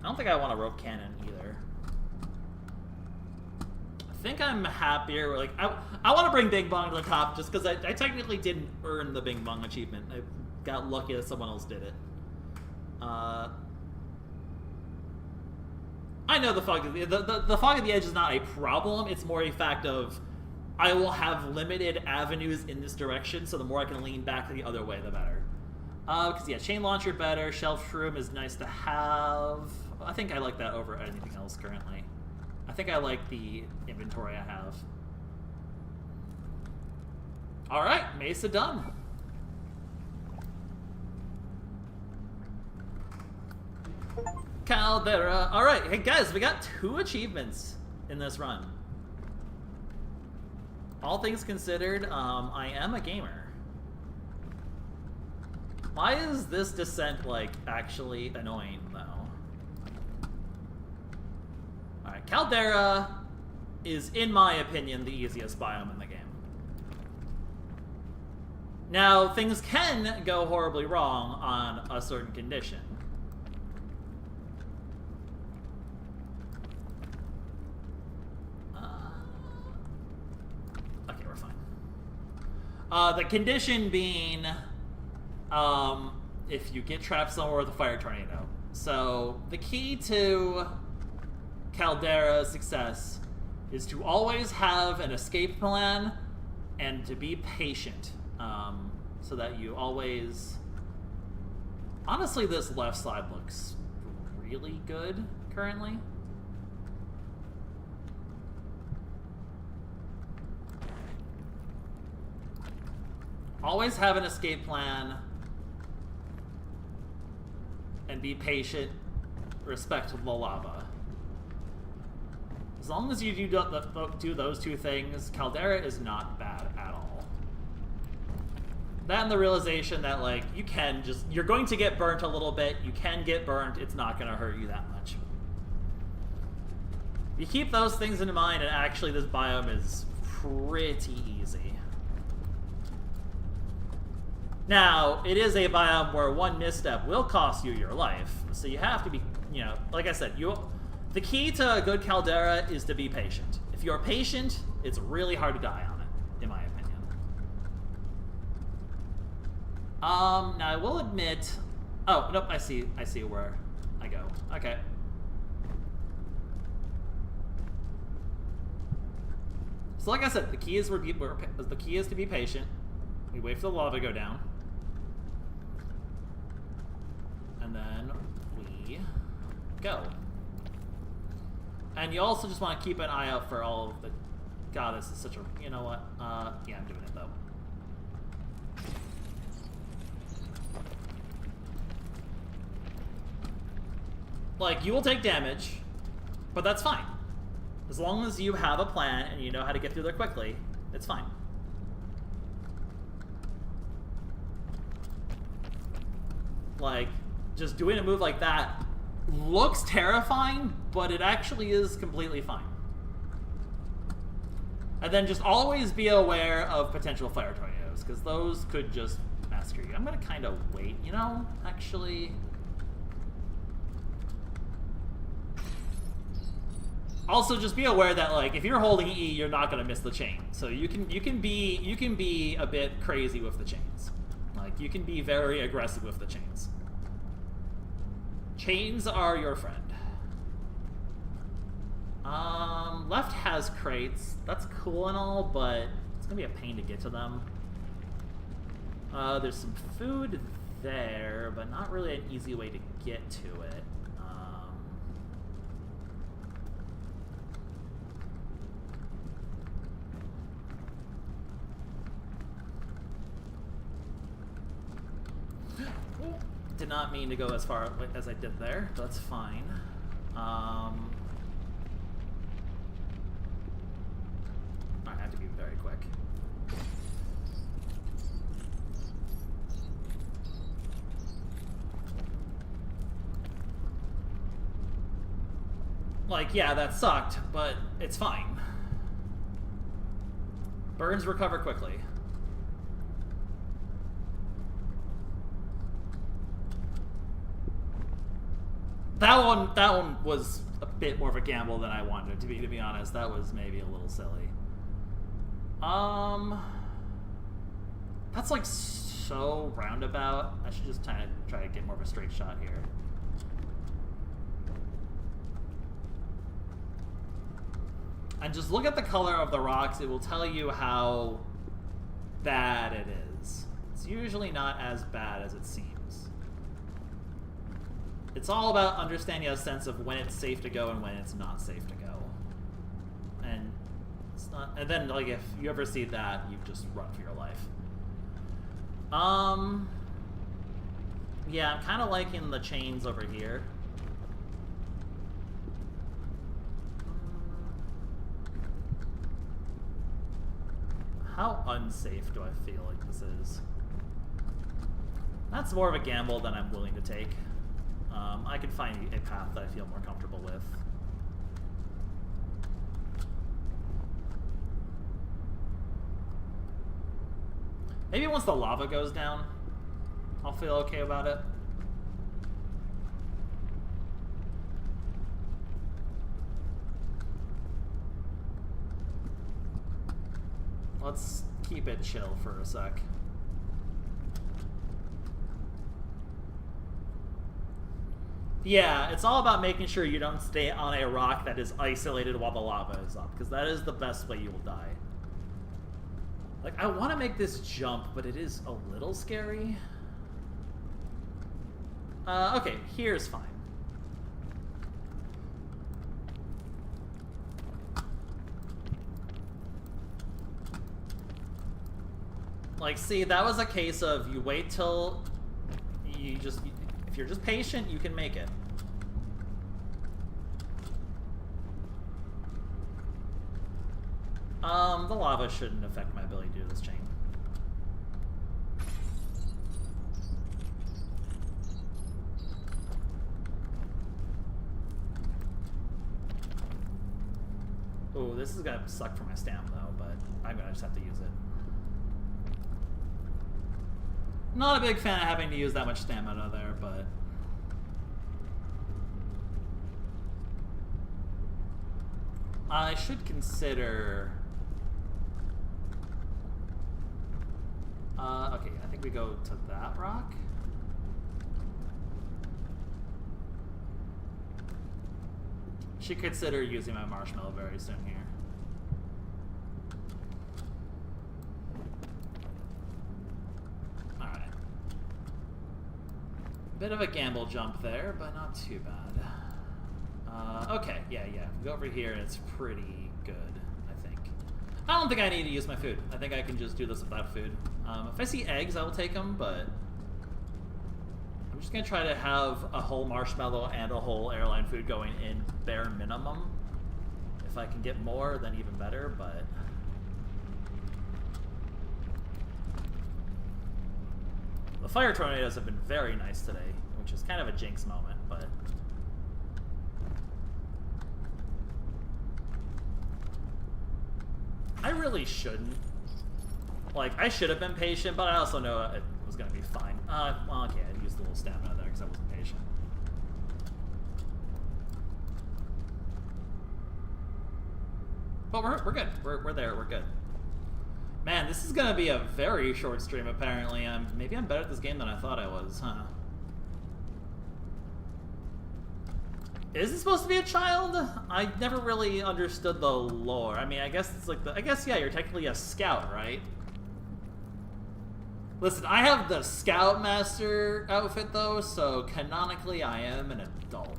I don't think I want a rope cannon either. I think I'm happier. Like, I want to bring Bing Bong to the top just because I technically didn't earn the Bing Bong achievement. I got lucky that someone else did it. I know the fog of the edge is not a problem. It's more a fact of I will have limited avenues in this direction, so the more I can lean back the other way, the better. Because yeah, chain launcher better. Shelf shroom is nice to have. I think I like that over anything else currently. I think I like the inventory I have. Alright, Mesa done. Caldera. Alright, hey guys, we got 2 achievements in this run. All things considered, I am a gamer. Why is this descent, like, actually annoying, though? Alright, Caldera is, in my opinion, the easiest biome in the game. Now, things can go horribly wrong on a certain condition. Okay, we're fine. The condition being, if you get trapped somewhere with a fire tornado. So, the key to Caldera's success is to always have an escape plan and to be patient, so that you always... Honestly, this left side looks really good currently. Always have an escape plan. And be patient. Respect the lava. As long as you do those two things, Caldera is not bad at all. That and the realization that, like, you're going to get burnt a little bit. You can get burnt. It's not going to hurt you that much. You keep those things in mind, and actually this biome is pretty easy. Now, it is a biome where one misstep will cost you your life, so you have to be, you know, like I said, the key to a good Caldera is to be patient. If you're patient, it's really hard to die on it, in my opinion. Now I will admit, oh, nope, I see where I go. Okay. So like I said, the key is to be patient. We wait for the lava to go down. And then we go. And you also just want to keep an eye out for all of the... God, this is such a... You know what? Yeah, I'm doing it, though. Like, you will take damage, but that's fine. As long as you have a plan and you know how to get through there quickly, it's fine. Like, just doing a move like that looks terrifying, but it actually is completely fine. And then just always be aware of potential fire tornadoes, because those could just massacre you. I'm going to kind of wait, you know, actually. Also, just be aware that, like, if you're holding E, you're not going to miss the chain. So you can be a bit crazy with the chains. Like, you can be very aggressive with the chains. Chains are your friend. Left has crates. That's cool and all, but it's gonna be a pain to get to them. There's some food there, but not really an easy way to get to it. Did not mean to go as far as I did there. That's fine. I have to be very quick. Like, yeah, that sucked, but it's fine. Burns recover quickly. That one was a bit more of a gamble than I wanted it to be honest. That was maybe a little silly. That's like so roundabout. I should just try to get more of a straight shot here. And just look at the color of the rocks. It will tell you how bad it is. It's usually not as bad as it seems. It's all about understanding a sense of when it's safe to go and when it's not safe to go. And it's not. And then, like, if you ever see that, you just run for your life. Yeah, I'm kind of liking the chains over here. How unsafe do I feel like this is? That's more of a gamble than I'm willing to take. I could find a path that I feel more comfortable with. Maybe once the lava goes down, I'll feel okay about it. Let's keep it chill for a sec. Yeah, it's all about making sure you don't stay on a rock that is isolated while the lava is up, because that is the best way you will die. Like, I want to make this jump, but it is a little scary. Okay, here's fine. Like, see, that was a case of you wait till if you're just patient, you can make it. The lava shouldn't affect my ability to do this chain. Oh, this is gonna suck for my stamina though, but I'm gonna just have to use it. Not a big fan of having to use that much stamina there, but... I should consider... okay, I think we go to that rock. Should consider using my marshmallow very soon here. Alright. Bit of a gamble jump there, but not too bad. Okay, yeah. Go over here and it's pretty good, I think. I don't think I need to use my food. I think I can just do this without food. If I see eggs, I will take them, but... I'm just gonna try to have a whole marshmallow and a whole airline food going in bare minimum. If I can get more, then even better, but... The fire tornadoes have been very nice today, which is kind of a jinx moment, but... I really shouldn't. Like, I should have been patient, but I also know it was gonna be fine. Well, okay, I used a little stamina there because I wasn't patient. But we're good. We're there. We're good. Man, this is gonna be a very short stream. Apparently, maybe I'm better at this game than I thought I was, huh? Is it supposed to be a child? I never really understood the lore. I mean, I guess it's like yeah, you're technically a scout, right? Listen, I have the Scoutmaster outfit though, so canonically I am an adult.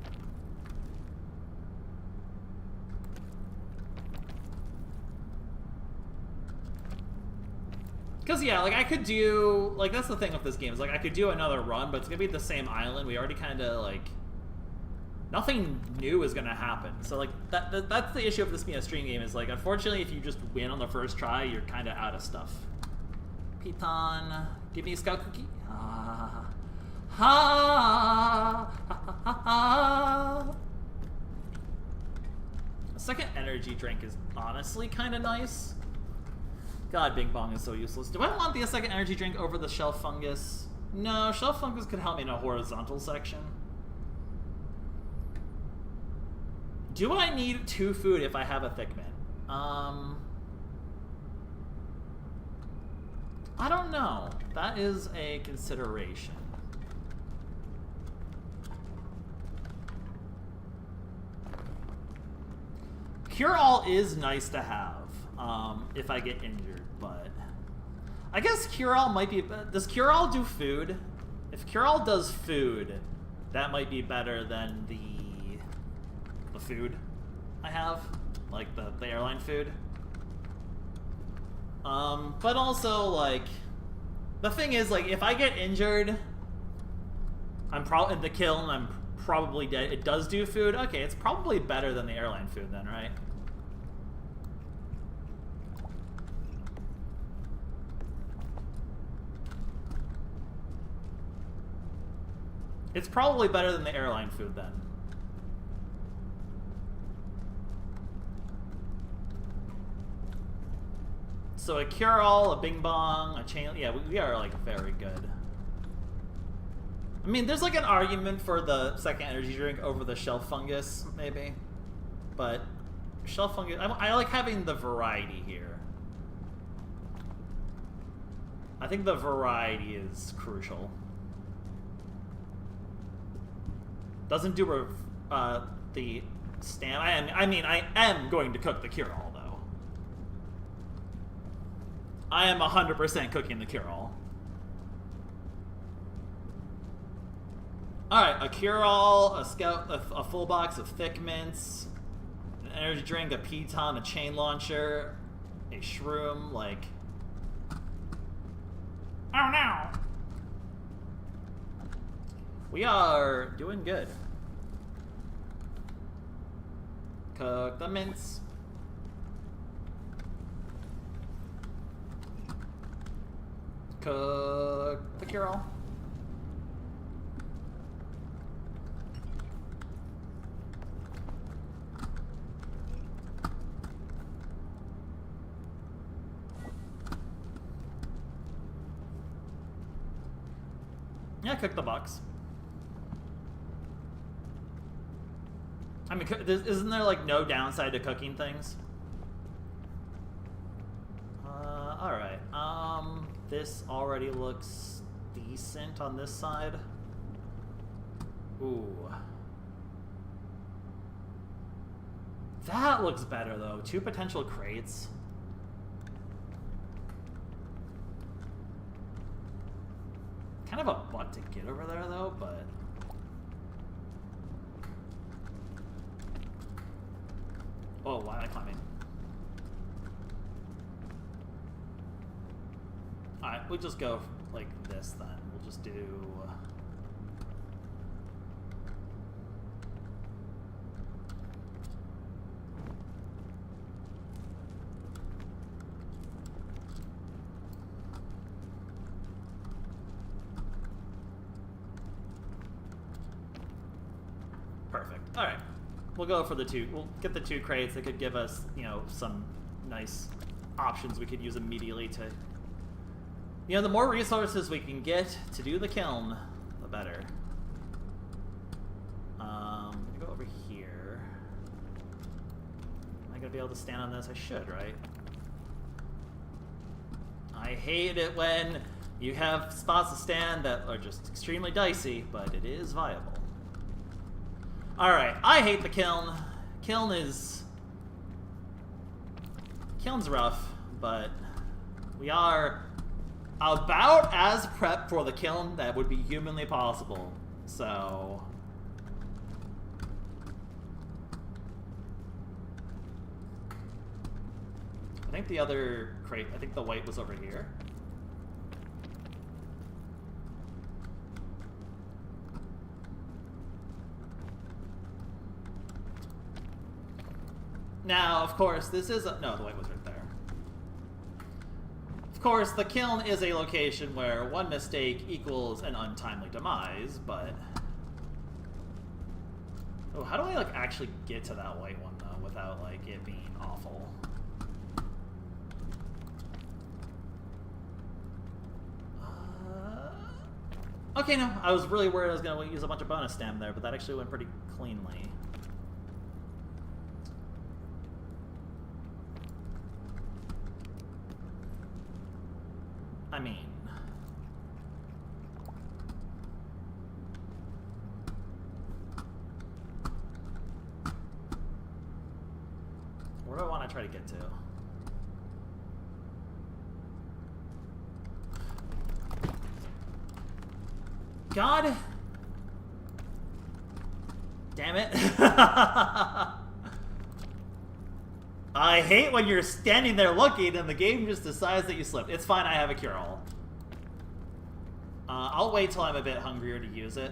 Cause yeah, like I could do, like that's the thing with this game, is like I could do another run, but it's gonna be the same island. We already kinda like, nothing new is gonna happen. So like, that's the issue of this being a stream game, is like, unfortunately if you just win on the first try, you're kinda out of stuff. Piton, give me a scout cookie. Ha ha ha. A second energy drink is honestly kind of nice. God, Bing Bong is so useless. Do I want the second energy drink over the shelf fungus? No, shelf fungus could help me in a horizontal section. Do I need 2 food if I have a thick mint? I don't know. That is a consideration. Cure-all is nice to have if I get injured, but I guess Cure-all might be... Does Cure-all do food? If Cure-all does food, that might be better than the food I have, like the airline food. But also, like, the thing is, like, if I get injured, I'm probably in the kill and I'm probably dead. It does do food. Okay, it's probably better than the airline food then, right? It's probably better than the airline food then. So a cure-all, a Bing Bong, a chain... Yeah, we are, like, very good. I mean, there's, like, an argument for the second energy drink over the shelf fungus, maybe. But shelf fungus... I like having the variety here. I think the variety is crucial. Doesn't do the stamina. I mean, I am going to cook the cure-all, though. I am 100% cooking the cure-all. Alright, a cure-all, a scout, a full box of thick mints, an energy drink, a piton, a chain launcher, a shroom, like... Oh no! We are doing good. Cook the mince. Cook the Curel. Yeah, cook the bucks. I mean, isn't there like no downside to cooking things? Alright. This already looks decent on this side. Ooh. That looks better though. 2 potential crates. Kind of a butt to get over there though, but... Oh, why am I climbing? Alright, we'll just go like this then. We'll just do... Perfect. Alright. We'll go for the 2. We'll get the 2 crates that could give us, you know, some nice options we could use immediately to... You know, the more resources we can get to do the kiln, the better. I'm gonna go over here. Am I gonna be able to stand on this? I should, right? I hate it when you have spots to stand that are just extremely dicey, but it is viable. Alright, I hate the kiln. Kiln's rough, but we are about as prepped for the kiln that would be humanly possible. So... I think the other crate, I think the white was over here. Now, of course, this is a... No, the white was right there. Of course, the kiln is a location where one mistake equals an untimely demise, but... Oh, how do I, like, actually get to that white one, though, without, like, it being awful? Okay, no, I was really worried I was going to use a bunch of bonus stam there, but that actually went pretty cleanly. I mean... Where do I want to try to get to? God! Damn it. I hate when you're standing there looking and the game just decides that you slipped. It's fine, I have a cure-all. I'll wait till I'm a bit hungrier to use it.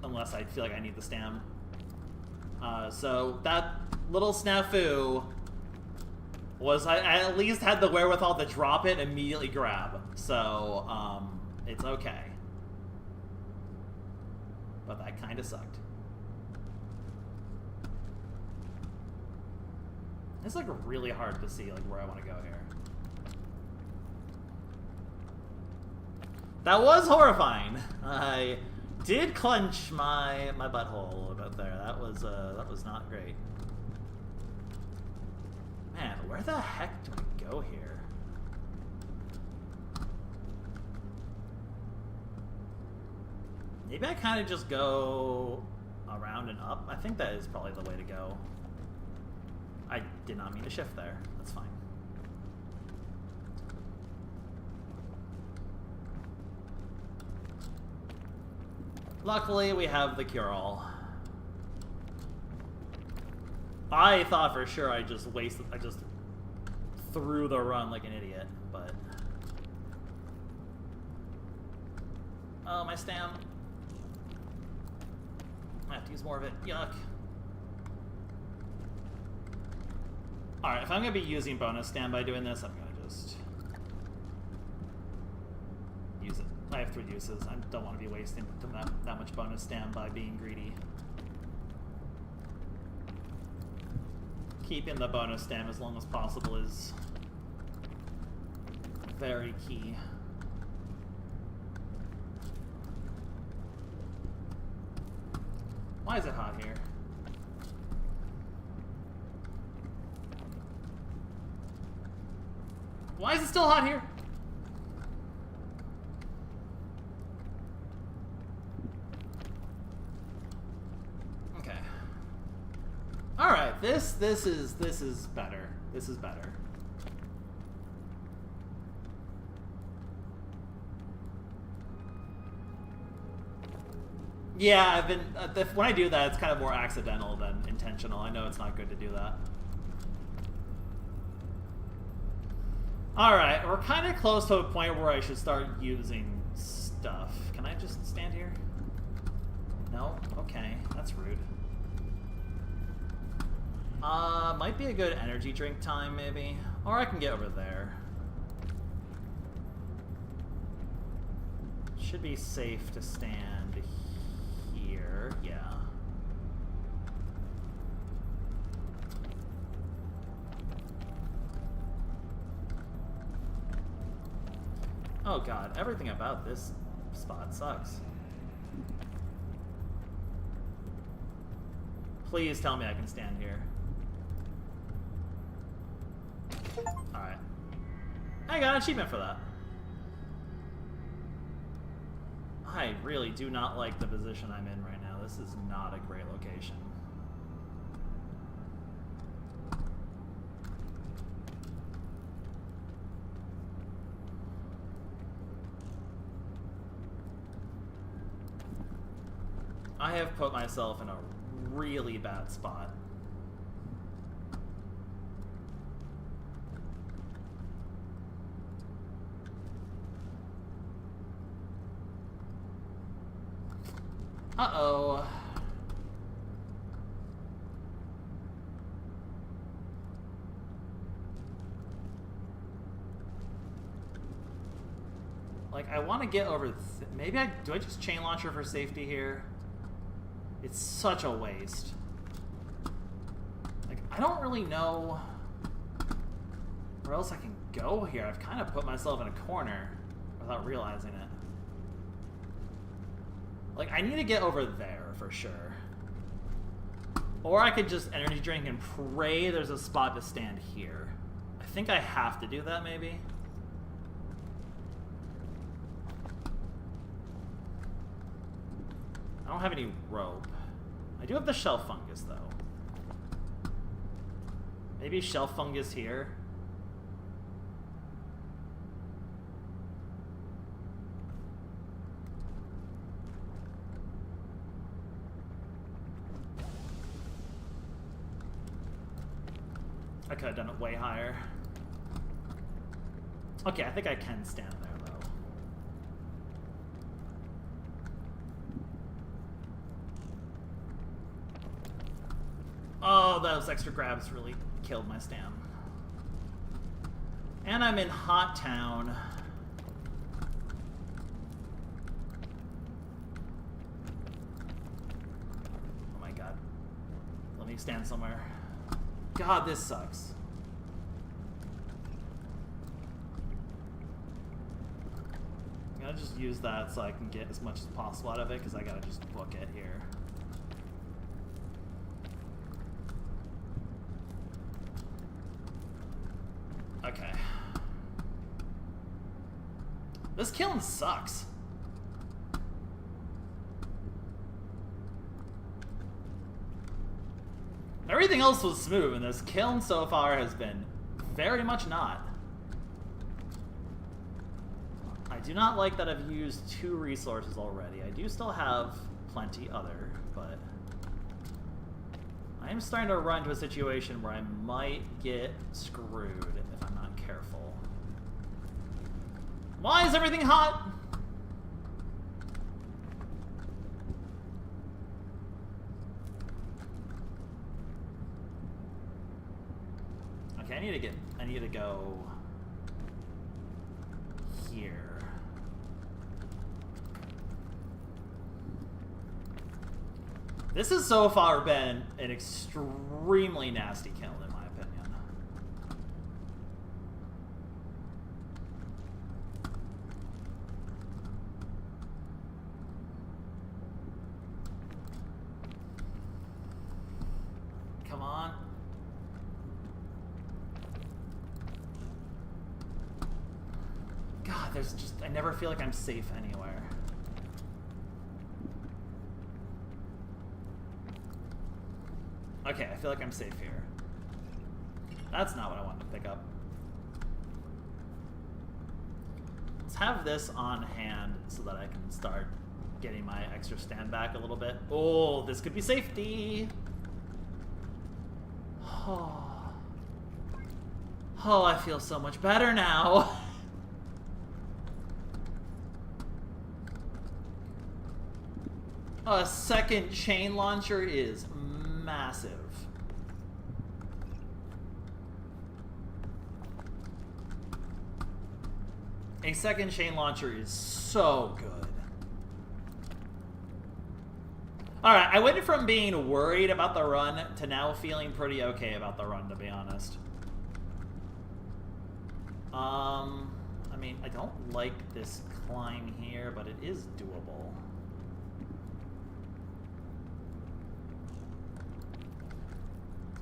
Unless I feel like I need the stam. So that little snafu was I at least had the wherewithal to drop it and immediately grab. So, it's okay. But that kind of sucked. It's like really hard to see like where I want to go here. That was horrifying. I did clench my butthole a little bit there. That was not great. Man, where the heck do I go here? Maybe I kind of just go around and up. I think that is probably the way to go. I did not mean to shift there. That's fine. Luckily, we have the cure-all. I thought for sure I just threw the run like an idiot, but... Oh, my stam. I have to use more of it. Yuck. Alright, if I'm going to be using bonus stam by doing this, I'm going to just use it. I have 3 uses. I don't want to be wasting that much bonus stam by being greedy. Keeping the bonus stam as long as possible is very key. Why is it hot here? Why is it still hot here? Okay. All right, this is better. This is better. Yeah, I've been when I do that, it's kind of more accidental than intentional. I know it's not good to do that. All right, we're kind of close to a point where I should start using stuff. Can I just stand here? No? Okay, that's rude. Might be a good energy drink time, maybe. Or I can get over there. Should be safe to stand here. Yeah. Oh god, everything about this spot sucks. Please tell me I can stand here. Alright. I got an achievement for that. I really do not like the position I'm in right now. This is not a great location. I have put myself in a really bad spot. Uh-oh. Like, I want to get over... Maybe do I just chain launcher for safety here? It's such a waste. Like, I don't really know where else I can go here. I've kind of put myself in a corner without realizing it. Like, I need to get over there for sure. Or I could just energy drink and pray there's a spot to stand here. I think I have to do that, maybe. I don't have any rope. I do have the shelf fungus, though. Maybe shelf fungus here. I could have done it way higher. Okay, I think I can stand there, though. Oh, those extra grabs really killed my stam. And I'm in Hot Town. Oh my god. Let me stand somewhere. God, this sucks. I'm gonna just use that so I can get as much as possible out of it, because I gotta just book it here. Okay. This kiln sucks. Everything else was smooth, and this kiln so far has been very much not. I do not like that I've used 2 resources already. I do still have plenty other, but I am starting to run into a situation where I might get screwed if I'm not careful. Why is everything hot? Okay, I need to go here. This has so far been an extremely nasty kill, in my opinion. Come on. God, there's just... I never feel like I'm safe anywhere. Okay, I feel like I'm safe here. That's not what I wanted to pick up. Let's have this on hand so that I can start getting my extra stand back a little bit. Oh, this could be safety. Oh, I feel so much better now. A second chain launcher is massive. A second chain launcher is so good. Alright, I went from being worried about the run to now feeling pretty okay about the run, to be honest. I mean, I don't like this climb here, but it is doable.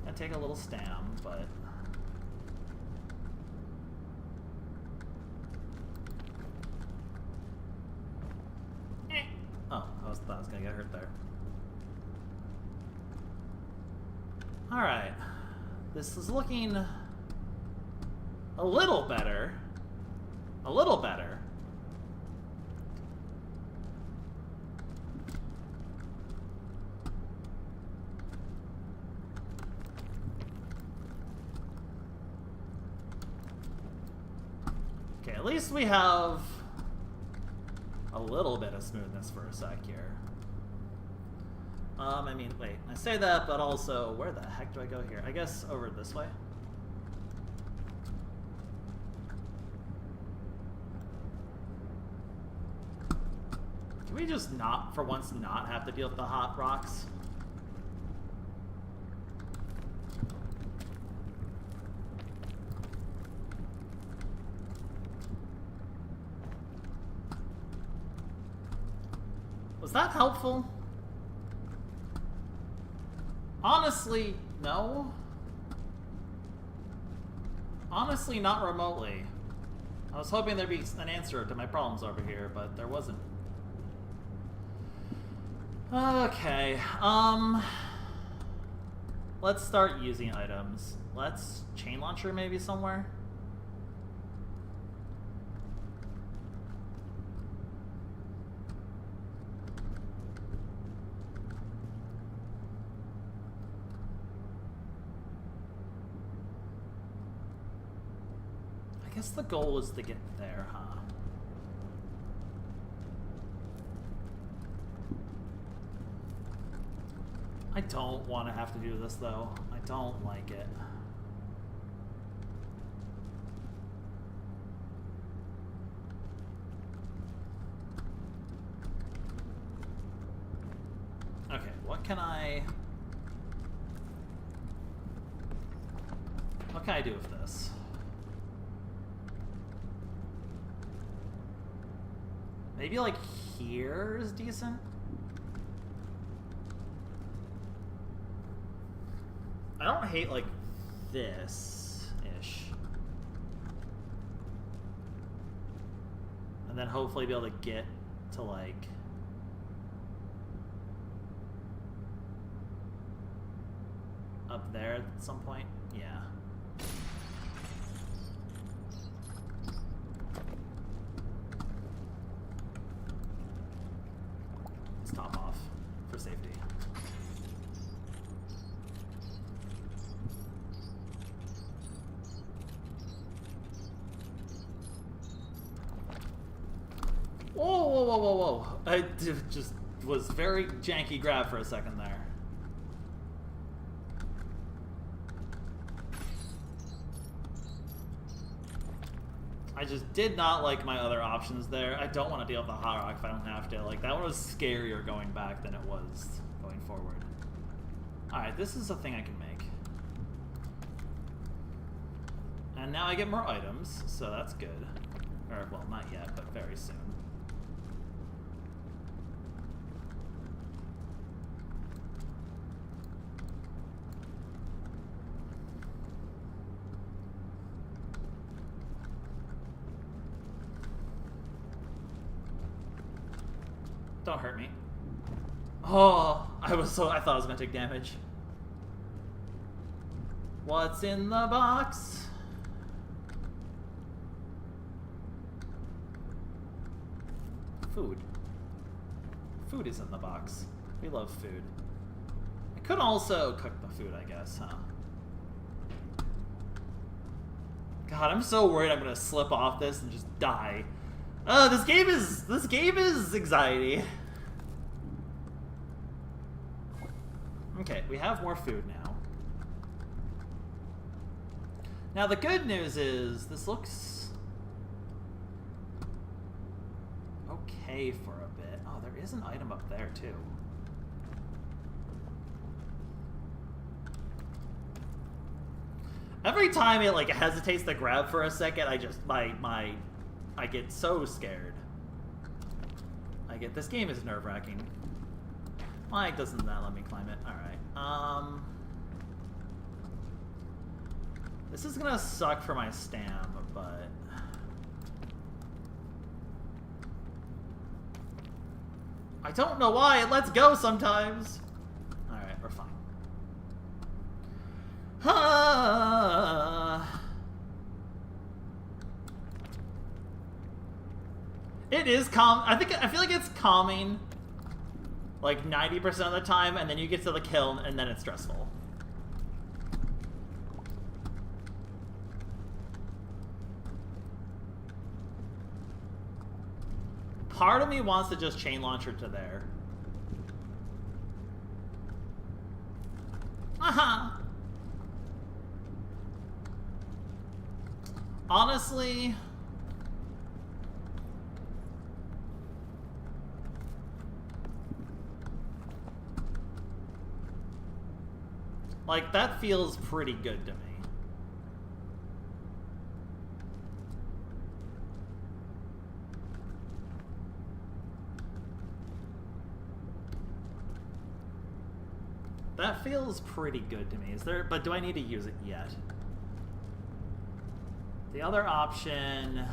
Gonna take a little stam, but... Oh, I thought I was gonna get hurt there. Alright. This is looking a little better. A little better. Okay, at least we have a little bit of smoothness for a sec here. I mean, wait, I say that, but also, where the heck do I go here? I guess over this way? Can we just not, for once, not have to deal with the hot rocks? Was that helpful? Honestly, no. Honestly, not remotely. I was hoping there'd be an answer to my problems over here, but there wasn't. Okay, let's start using items. Let's chain launcher maybe somewhere. I guess the goal is to get there, huh? I don't want to have to do this, though. I don't like it. Okay, what can I do with this? Maybe, like, here is decent? I don't hate, like, this-ish. And then hopefully be able to get to, like... up there at some point? Yeah. Let's top off for safety. Whoa, whoa, whoa, whoa, whoa. I just was very janky grab for a second there. I just did not like my other options there. I don't want to deal with the Hot Rock if I don't have to. Like, that one was scarier going back than it was going forward. Alright, this is a thing I can make. And now I get more items, so that's good. Or, well, not yet, but very soon. Don't hurt me. Oh, I thought I was gonna take damage. What's in the box? Food. Food is in the box. We love food. I could also cook the food, I guess, huh? God, I'm so worried I'm gonna slip off this and just die. This game is anxiety. Okay, we have more food now. Now the good news is this looks okay for a bit. Oh, there is an item up there too. Every time it like hesitates to grab for a second, I just I get so scared. This game is nerve-wracking. Why doesn't that let me climb it? Alright. This is gonna suck for my stam, but I don't know why it lets go sometimes. Alright, we're fine. It is I feel like it's calming like 90% of the time, and then you get to the kill and then it's stressful. Part of me wants to just chain launcher to there. Aha! Honestly, like, that feels pretty good to me. That feels pretty good to me. But do I need to use it yet? The other option...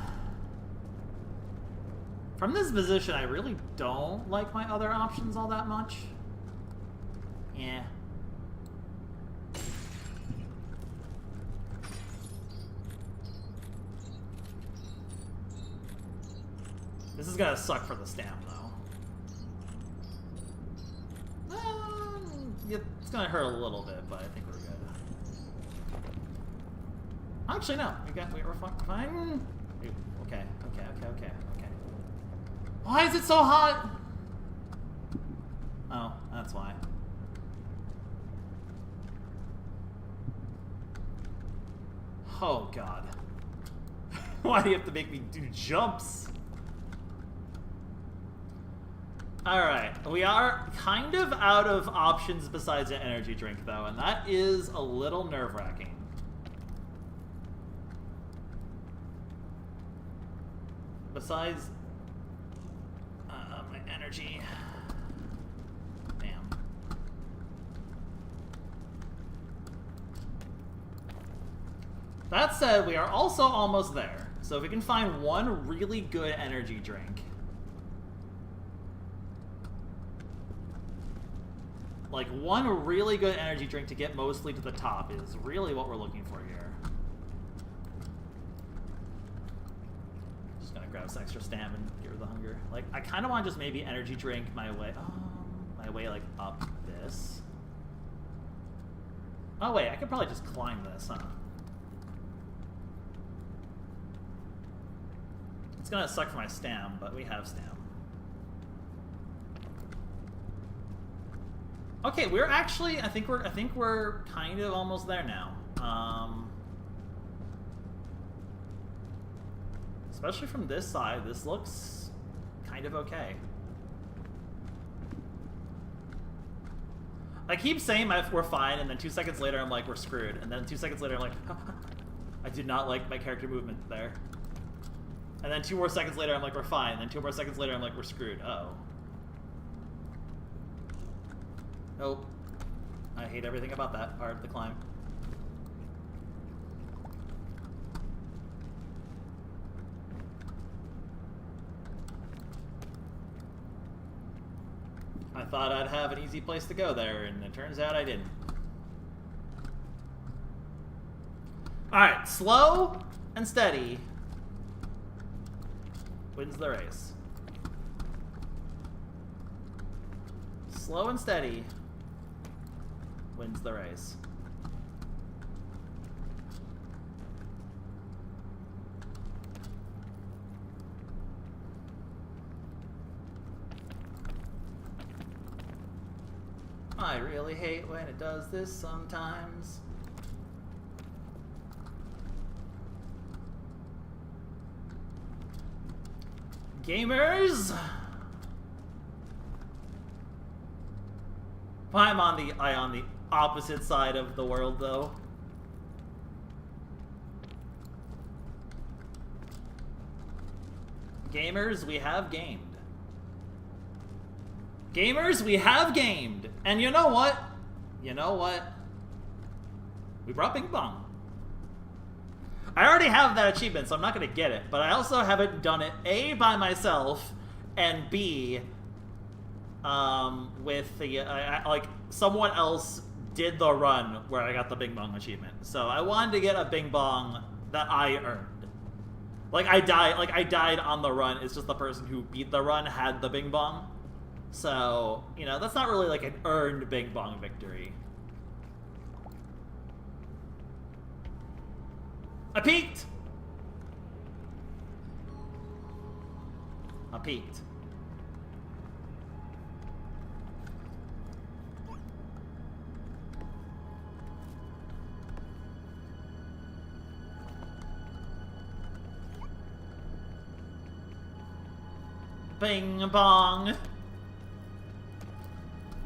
From this position, I really don't like my other options all that much. Yeah. This is gonna suck for the stam, though. It's gonna hurt a little bit, but I think we're good. Actually, no. We're fine. Okay. Why is it so hot? Oh, that's why. Oh, God. Why do you have to make me do jumps? Alright, we are kind of out of options besides an energy drink, though, and that is a little nerve-wracking. Besides... my energy... Damn. That said, we are also almost there. So if we can find one really good energy drink... Like, one really good energy drink to get mostly to the top is really what we're looking for here. Just gonna grab some extra stam and get rid of the hunger. Like, I kind of want to just maybe energy drink my way, like, up this. Oh, wait, I could probably just climb this, huh? It's gonna suck for my stam, but we have stam. Okay, we're actually, I think we're kind of almost there now. Especially from this side, this looks kind of okay. I keep saying we're fine, and then 2 seconds later I'm like, we're screwed. And then 2 seconds later I'm like, I did not like my character movement there. And then 2 more seconds later I'm like, we're fine. And then 2 more seconds later I'm like, we're screwed. Uh-oh. Nope. I hate everything about that part of the climb. I thought I'd have an easy place to go there, and it turns out I didn't. Alright, slow and steady wins the race. Slow and steady wins the race. I really hate when it does this sometimes. Gamers! I'm on the opposite side of the world, though. Gamers, we have gamed. Gamers, we have gamed. And you know what? You know what? We brought Bing Bong. I already have that achievement, so I'm not going to get it. But I also haven't done it, A, by myself, and B, with the, like, someone else did the run where I got the Bing Bong achievement. So I wanted to get a Bing Bong that I earned. Like, I died on the run. It's just the person who beat the run had the Bing Bong. So, you know, that's not really like an earned Bing Bong victory. I peaked! I peaked. Bing bong.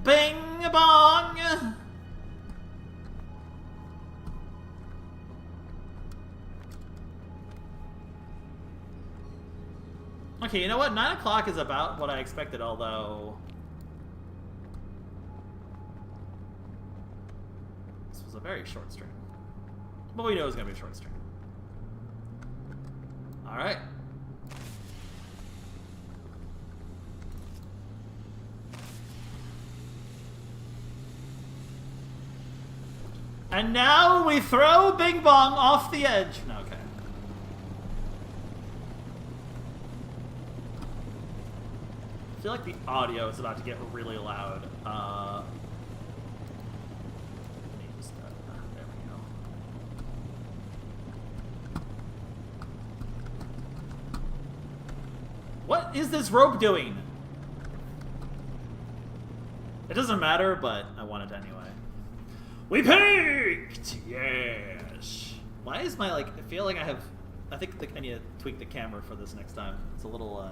Bing bong. Okay, you know what? 9 o'clock is about what I expected, although this was a very short stream. But we know it was going to be a short stream. Alright. And now we throw Bing Bong off the edge. No, okay. I feel like the audio is about to get really loud. Let me just, there we go. What is this rope doing? It doesn't matter, but I want it anyway. We peaked! Yes! Why is my, like, I feel like I think I need to tweak the camera for this next time. It's a little,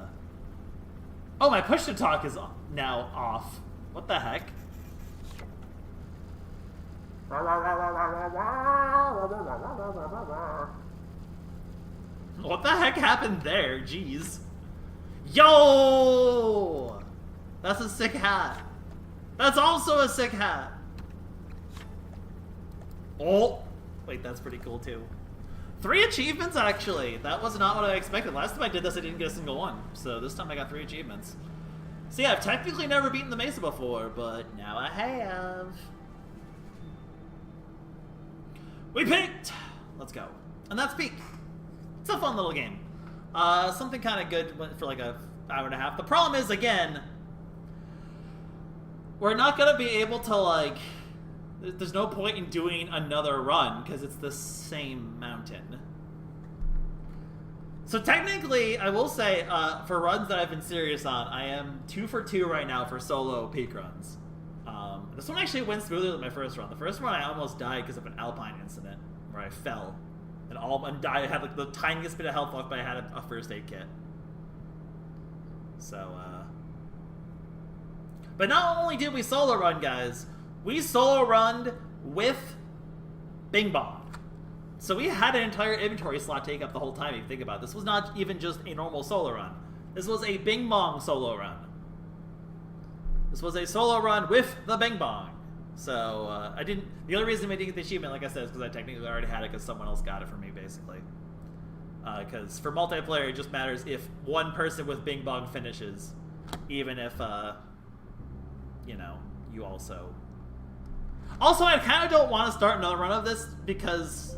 Oh, my push to talk is now off. What the heck? What the heck happened there? Jeez. Yo! That's a sick hat. That's also a sick hat. Oh! Wait, that's pretty cool too. 3 achievements, actually. That was not what I expected. Last time I did this, I didn't get a single one. So this time I got 3 achievements. See, I've technically never beaten the Mesa before, but now I have. We peaked! Let's go. And that's Peak. It's a fun little game. Something kind of good for like an hour and a half. The problem is, again, we're not going to be able to, like... There's no point in doing another run, because it's the same mountain. So technically, I will say, for runs that I've been serious on, I am 2 for 2 right now for solo peak runs. This one actually went smoother than my first run. The first one I almost died because of an Alpine incident, where I fell. and I had like the tiniest bit of health left, but I had a first aid kit. So, but not only did we solo run, guys, we solo runned with Bing Bong. So we had an entire inventory slot take up the whole time, if you think about it. This was not even just a normal solo run. This was a Bing Bong solo run. This was a solo run with the Bing Bong. So, the only reason we didn't get the achievement, like I said, is because I technically already had it because someone else got it for me, basically. Because for multiplayer, it just matters if one person with Bing Bong finishes. Even if, you know, you also... Also, I kind of don't want to start another run of this because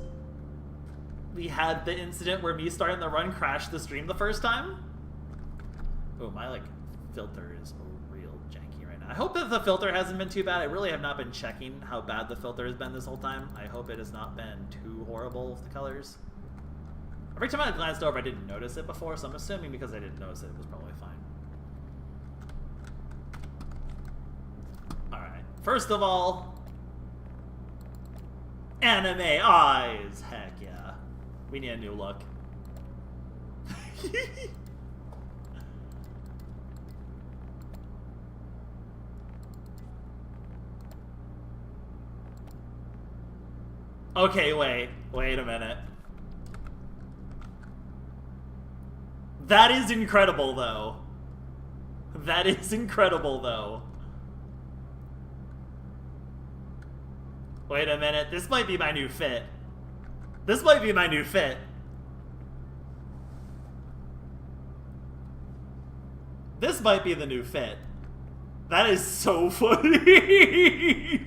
we had the incident where me starting the run crashed the stream the first time. Oh, my, like, filter is real janky right now. I hope that the filter hasn't been too bad. I really have not been checking how bad the filter has been this whole time. I hope it has not been too horrible with the colors. Every time I glanced over, I didn't notice it before, so I'm assuming because I didn't notice it, it was probably fine. Alright, first of all, anime eyes! Heck yeah. We need a new look. Okay, wait a minute. That is incredible, though. That is incredible, though. Wait a minute, this might be my new fit. This might be my new fit. This might be the new fit. That is so funny.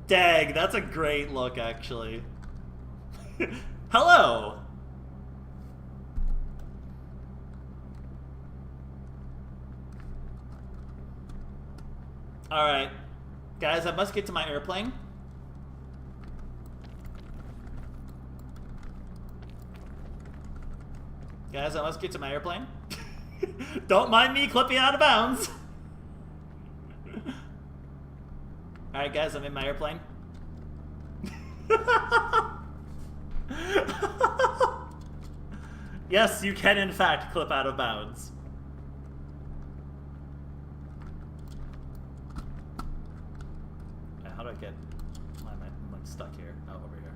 Dang, that's a great look, actually. Hello. Alright. Guys, I must get to my airplane. Guys, I must get to my airplane. Don't mind me clipping out of bounds. Alright, guys, I'm in my airplane. Yes, you can, in fact, clip out of bounds. How do I get... I'm like stuck here. Oh, over here.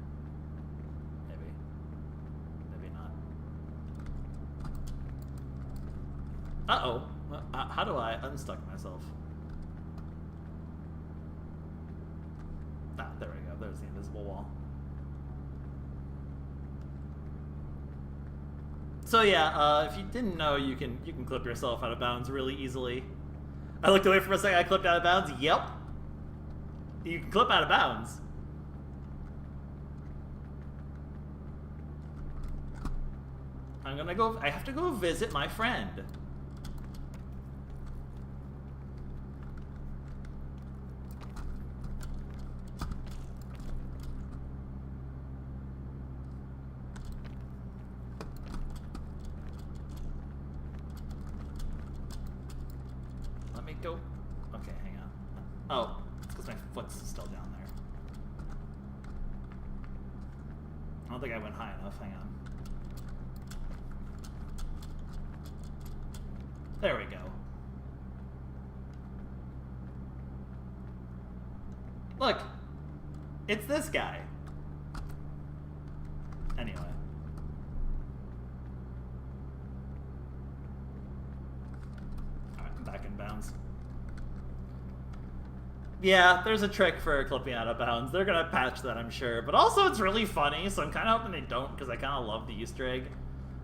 Maybe. Maybe not. Uh-oh. How do I unstuck myself? Ah, there we go. There's the invisible wall. So yeah, if you didn't know, you can clip yourself out of bounds really easily. I looked away for a second. I clipped out of bounds. Yep. You can clip out of bounds. I'm gonna go. I have to go visit my friend. Let me go. Okay, hang on. Oh. Because my foot's still down there. I don't think I went high enough. Hang on. There we go. Look! It's this guy. Anyway. Alright, I'm back in bounds. Yeah, there's a trick for clipping out of bounds. They're gonna patch that, I'm sure. But also, it's really funny, so I'm kind of hoping they don't, because I kind of love the Easter egg.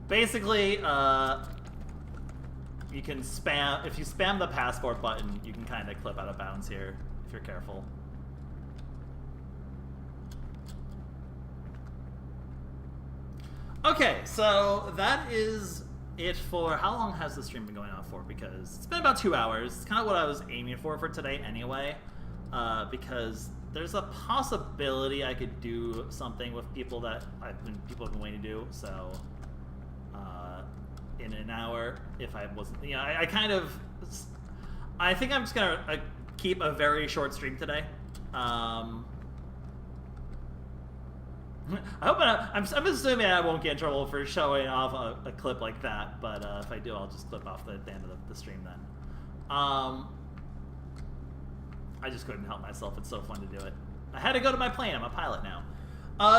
Basically, you can spam... If you spam the passport button, you can kind of clip out of bounds here, if you're careful. Okay, so that is it for... How long has the stream been going on for? Because it's been about 2 hours. It's kind of what I was aiming for today anyway. Because there's a possibility I could do something with people that people have been waiting to do. So, in an hour, if I wasn't, you know, I kind of, I think I'm just gonna keep a very short stream today. I hope I'm assuming I won't get in trouble for showing off a clip like that, but if I do, I'll just clip off the end of the stream then. I just couldn't help myself. It's so fun to do it. I had to go to my plane. I'm a pilot now.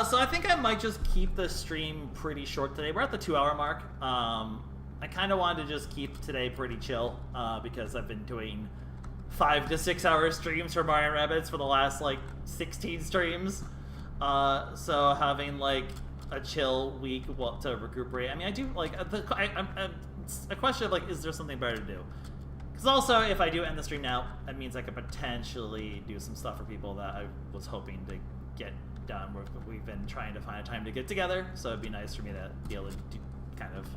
So I think I might just keep the stream pretty short today. We're at the 2-hour mark. I kind of wanted to just keep today pretty chill because I've been doing 5 to 6 hour streams for Mario & Rabbids for the last like 16 streams. So having like a chill week to recuperate. I mean, I do like it's a question of like, is there something better to do? Because also, if I do end the stream now, that means I could potentially do some stuff for people that I was hoping to get done. We've been trying to find a time to get together, so it'd be nice for me to be able to kind of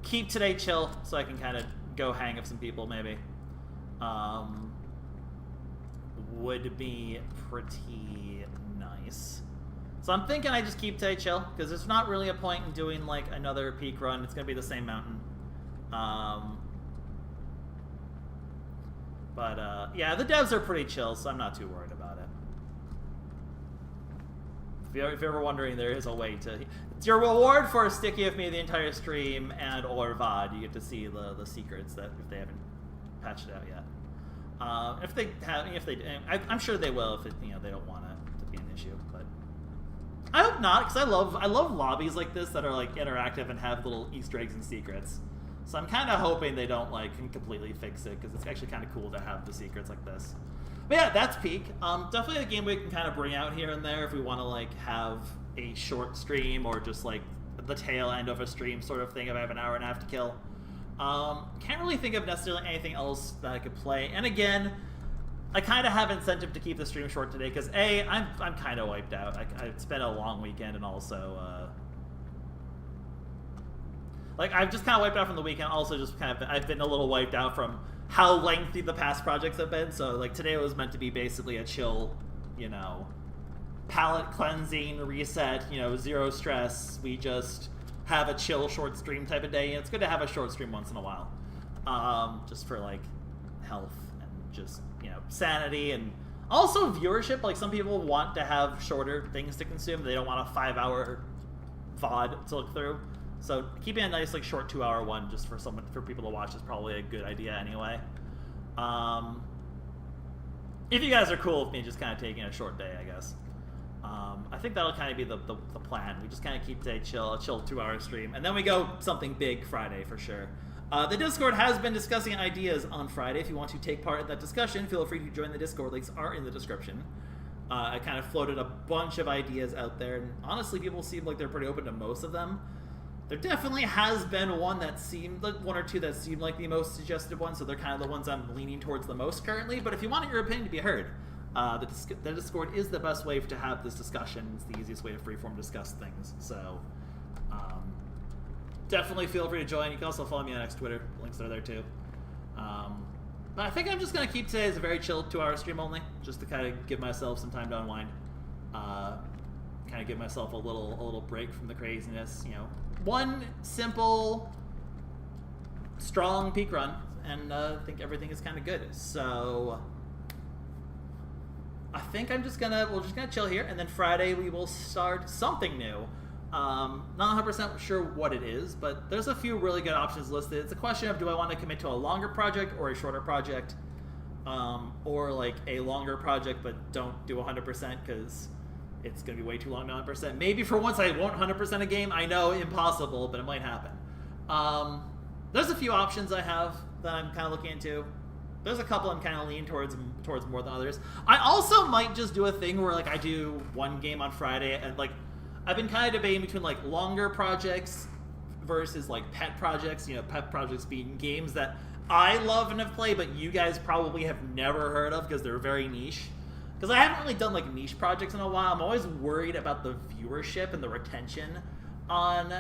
keep today chill, so I can kind of go hang with some people maybe. Would be pretty nice. So I'm thinking I just keep today chill, because there's not really a point in doing like another peak run. It's going to be the same mountain. But yeah, the devs are pretty chill, so I'm not too worried about it. If you're ever wondering, there is a way to... It's your reward for sticking with me the entire stream and or VOD. You get to see the secrets that if they haven't patched it out yet. I'm sure they will if they don't want it to be an issue. But I hope not, because I love lobbies like this that are like interactive and have little Easter eggs and secrets. So I'm kind of hoping they don't like completely fix it, because it's actually kind of cool to have the secrets like this. But yeah, that's Peak. Definitely a game we can kind of bring out here and there if we want to like have a short stream or just like the tail end of a stream sort of thing if I have an hour and a half to kill. Can't really think of necessarily anything else that I could play. And again, I kind of have incentive to keep the stream short today because A, I'm kind of wiped out. I spent a long weekend, and also like I've just kind of wiped out from the weekend. Also, just kind of I've been a little wiped out from how lengthy the past projects have been. So like today was meant to be basically a chill, palate cleansing reset. Zero stress. We just have a chill short stream type of day. And it's good to have a short stream once in a while, just for like health and just sanity and also viewership. Like some people want to have shorter things to consume. They don't want a 5-hour VOD to look through. So keeping a nice like short 2-hour one just for people to watch is probably a good idea anyway. If you guys are cool with me just kind of taking a short day, I guess. I think that'll kind of be the plan. We just kind of keep today chill, a chill 2-hour stream, and then we go something big Friday for sure. The Discord has been discussing ideas on Friday. If you want to take part in that discussion, feel free to join the Discord. Links are in the description. I kind of floated a bunch of ideas out there, and honestly, people seem like they're pretty open to most of them. There definitely has been one or two that seemed like the most suggested one, so they're kind of the ones I'm leaning towards the most currently. But if you want your opinion to be heard, the Discord is the best way to have this discussion. It's the easiest way to freeform discuss things. So definitely feel free to join. You can also follow me on X Twitter. Links are there too. But I think I'm just going to keep today as a very chill 2-hour stream only, just to kind of give myself some time to unwind. Kind of give myself a little break from the craziness. One simple, strong peak run, and I think everything is kind of good. So I think we're just gonna chill here, and then Friday we will start something new. Not 100% sure what it is, but there's a few really good options listed. It's a question of, do I want to commit to a longer project or a shorter project, or like a longer project but don't do 100% because it's going to be way too long to 100%. Maybe for once I won't 100% a game. I know, impossible, but it might happen. There's a few options I have that I'm kind of looking into. There's a couple I'm kind of leaning towards more than others. I also might just do a thing where like I do one game on Friday, and like I've been kind of debating between like longer projects versus like pet projects. Pet projects being games that I love and have played, but you guys probably have never heard of because they're very niche. Because I haven't really done like niche projects in a while. I'm always worried about the viewership and the retention on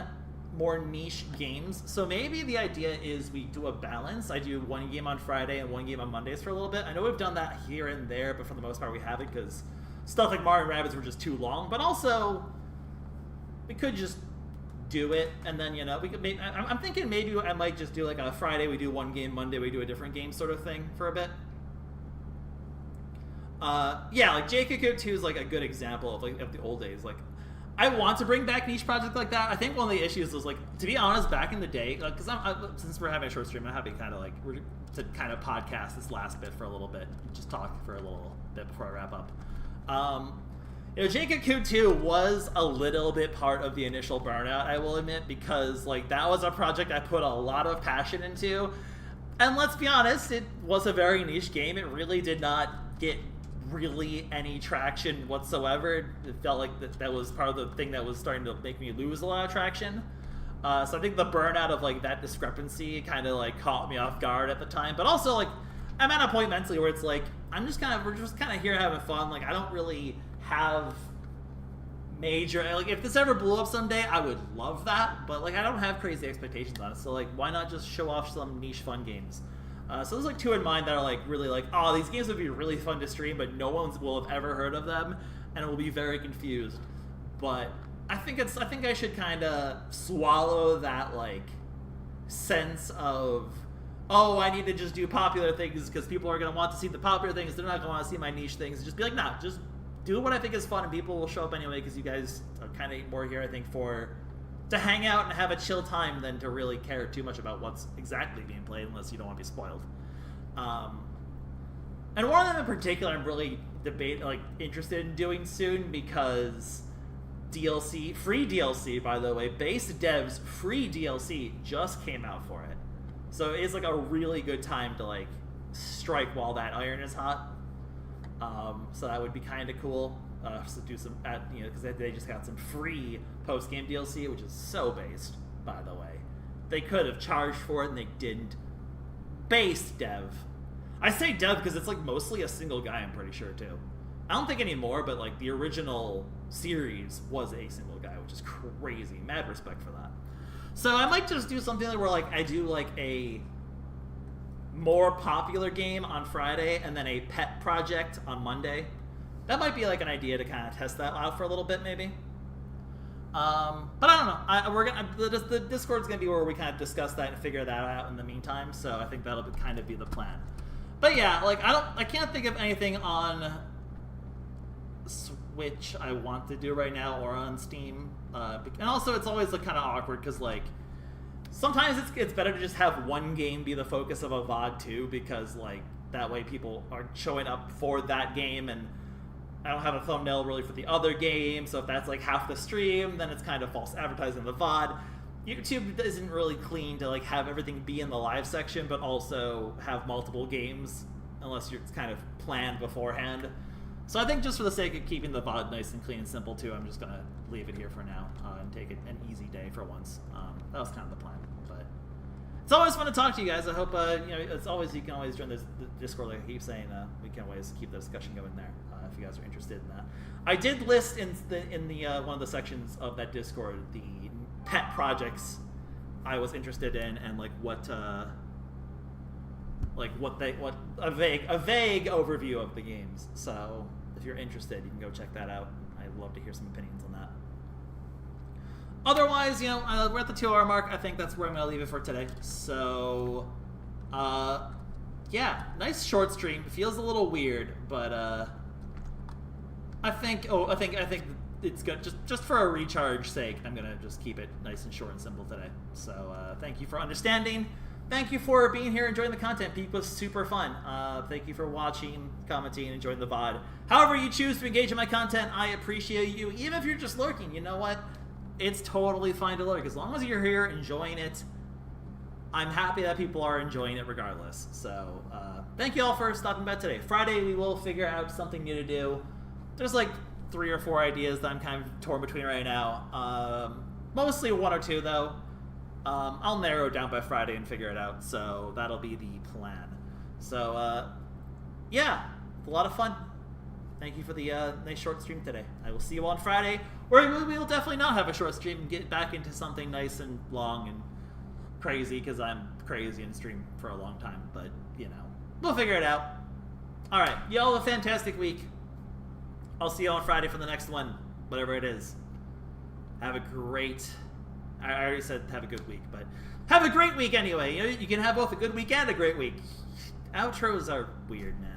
more niche games. So maybe the idea is we do a balance. I do one game on Friday and one game on Mondays for a little bit. I know we've done that here and there, but for the most part we haven't because stuff like Mario & Rabbids were just too long. But also, we could just do it, and then we could. I'm thinking maybe I might just do like a Friday we do one game, Monday we do a different game sort of thing for a bit. Yeah, like JQuick 2 is like a good example of the old days. Like, I want to bring back niche projects like that. I think one of the issues was, like, to be honest, back in the day, because since we're having a short stream, I'm happy kind of like to kind of podcast this last bit for a little bit, just talk for a little bit before I wrap up. Jade Cocoon 2 was a little bit part of the initial burnout, I will admit, because like that was a project I put a lot of passion into, and let's be honest, it was a very niche game. It really did not get really any traction whatsoever. It felt like that was part of the thing that was starting to make me lose a lot of traction. So I think the burnout of like that discrepancy kind of like caught me off guard at the time. But also like I'm at a point mentally where it's like we're just kind of here having fun. Like I don't really have major, like if this ever blew up someday, I would love that. But like I don't have crazy expectations on it. So like why not just show off some niche fun games? So there's like two in mind that are like really like, oh, these games would be really fun to stream, but no one will have ever heard of them, and will be very confused. But I think I should kind of swallow that like sense of, oh, I need to just do popular things because people are gonna want to see the popular things. They're not gonna want to see my niche things. And just be like, nah, just do what I think is fun, and people will show up anyway because you guys are kind of more here, I think, to hang out and have a chill time than to really care too much about what's exactly being played unless you don't want to be spoiled. And one of them in particular I'm really interested in doing soon because DLC, free DLC by the way, Base Dev's free DLC just came out for it. So it's like a really good time to like strike while that iron is hot. So that would be kind of cool. To do some, because they just got some free post-game DLC, which is so based, by the way. They could have charged for it, and they didn't. Base Dev. I say Dev because it's like mostly a single guy, I'm pretty sure, too. I don't think anymore, but like the original series was a single guy, which is crazy. Mad respect for that. So I might just do something where like I do like a more popular game on Friday, and then a pet project on Monday. That might be like an idea to kind of test that out for a little bit, maybe. But I don't know. The Discord's gonna be where we kind of discuss that and figure that out in the meantime. So I think that'll kind of be the plan. But yeah, like I can't think of anything on Switch I want to do right now or on Steam. And also, it's always like kind of awkward because like sometimes it's better to just have one game be the focus of a VOD too, because like that way people are showing up for that game and I don't have a thumbnail really for the other game, so if that's like half the stream, then it's kind of false advertising the VOD. YouTube isn't really clean to like have everything be in the live section, but also have multiple games, unless it's kind of planned beforehand. So I think just for the sake of keeping the VOD nice and clean and simple too, I'm just gonna leave it here for now and take it an easy day for once. That was kind of the plan, but it's always fun to talk to you guys. I hope it's always, you can always join the Discord, like I keep saying. We can always keep the discussion going there. If you guys are interested in that, I did list in the one of the sections of that Discord the pet projects I was interested in and like a vague overview of the games. So if you're interested, you can go check that out. I'd love to hear some opinions on that. Otherwise, we're at the 2 hour mark. I think that's where I'm gonna leave it for today. So, yeah, nice short stream. It feels a little weird, but I think it's good. Just for a recharge sake, I'm gonna just keep it nice and short and simple today. So thank you for understanding. Thank you for being here, enjoying the content. Peak was super fun. Thank you for watching, commenting, enjoying the VOD. However you choose to engage in my content, I appreciate you. Even if you're just lurking, you know what? It's totally fine to lurk. As long as you're here enjoying it, I'm happy that people are enjoying it regardless. So thank you all for stopping by today. Friday, we will figure out something new to do. There's like 3 or 4 ideas that I'm kind of torn between right now. Mostly 1 or 2 though. I'll narrow it down by Friday and figure it out. So that'll be the plan. So yeah, a lot of fun. Thank you for the nice short stream today. I will see you on Friday, or we will definitely not have a short stream and get back into something nice and long and crazy, because I'm crazy and stream for a long time. But we'll figure it out. All right, y'all have a fantastic week. I'll see you on Friday for the next one, whatever it is. Have a great... I already said have a good week, but have a great week anyway. You can have both a good week and a great week. Outros are weird, man.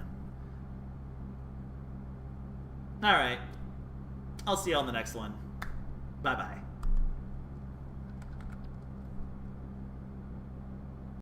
All right. I'll see you on the next one. Bye-bye.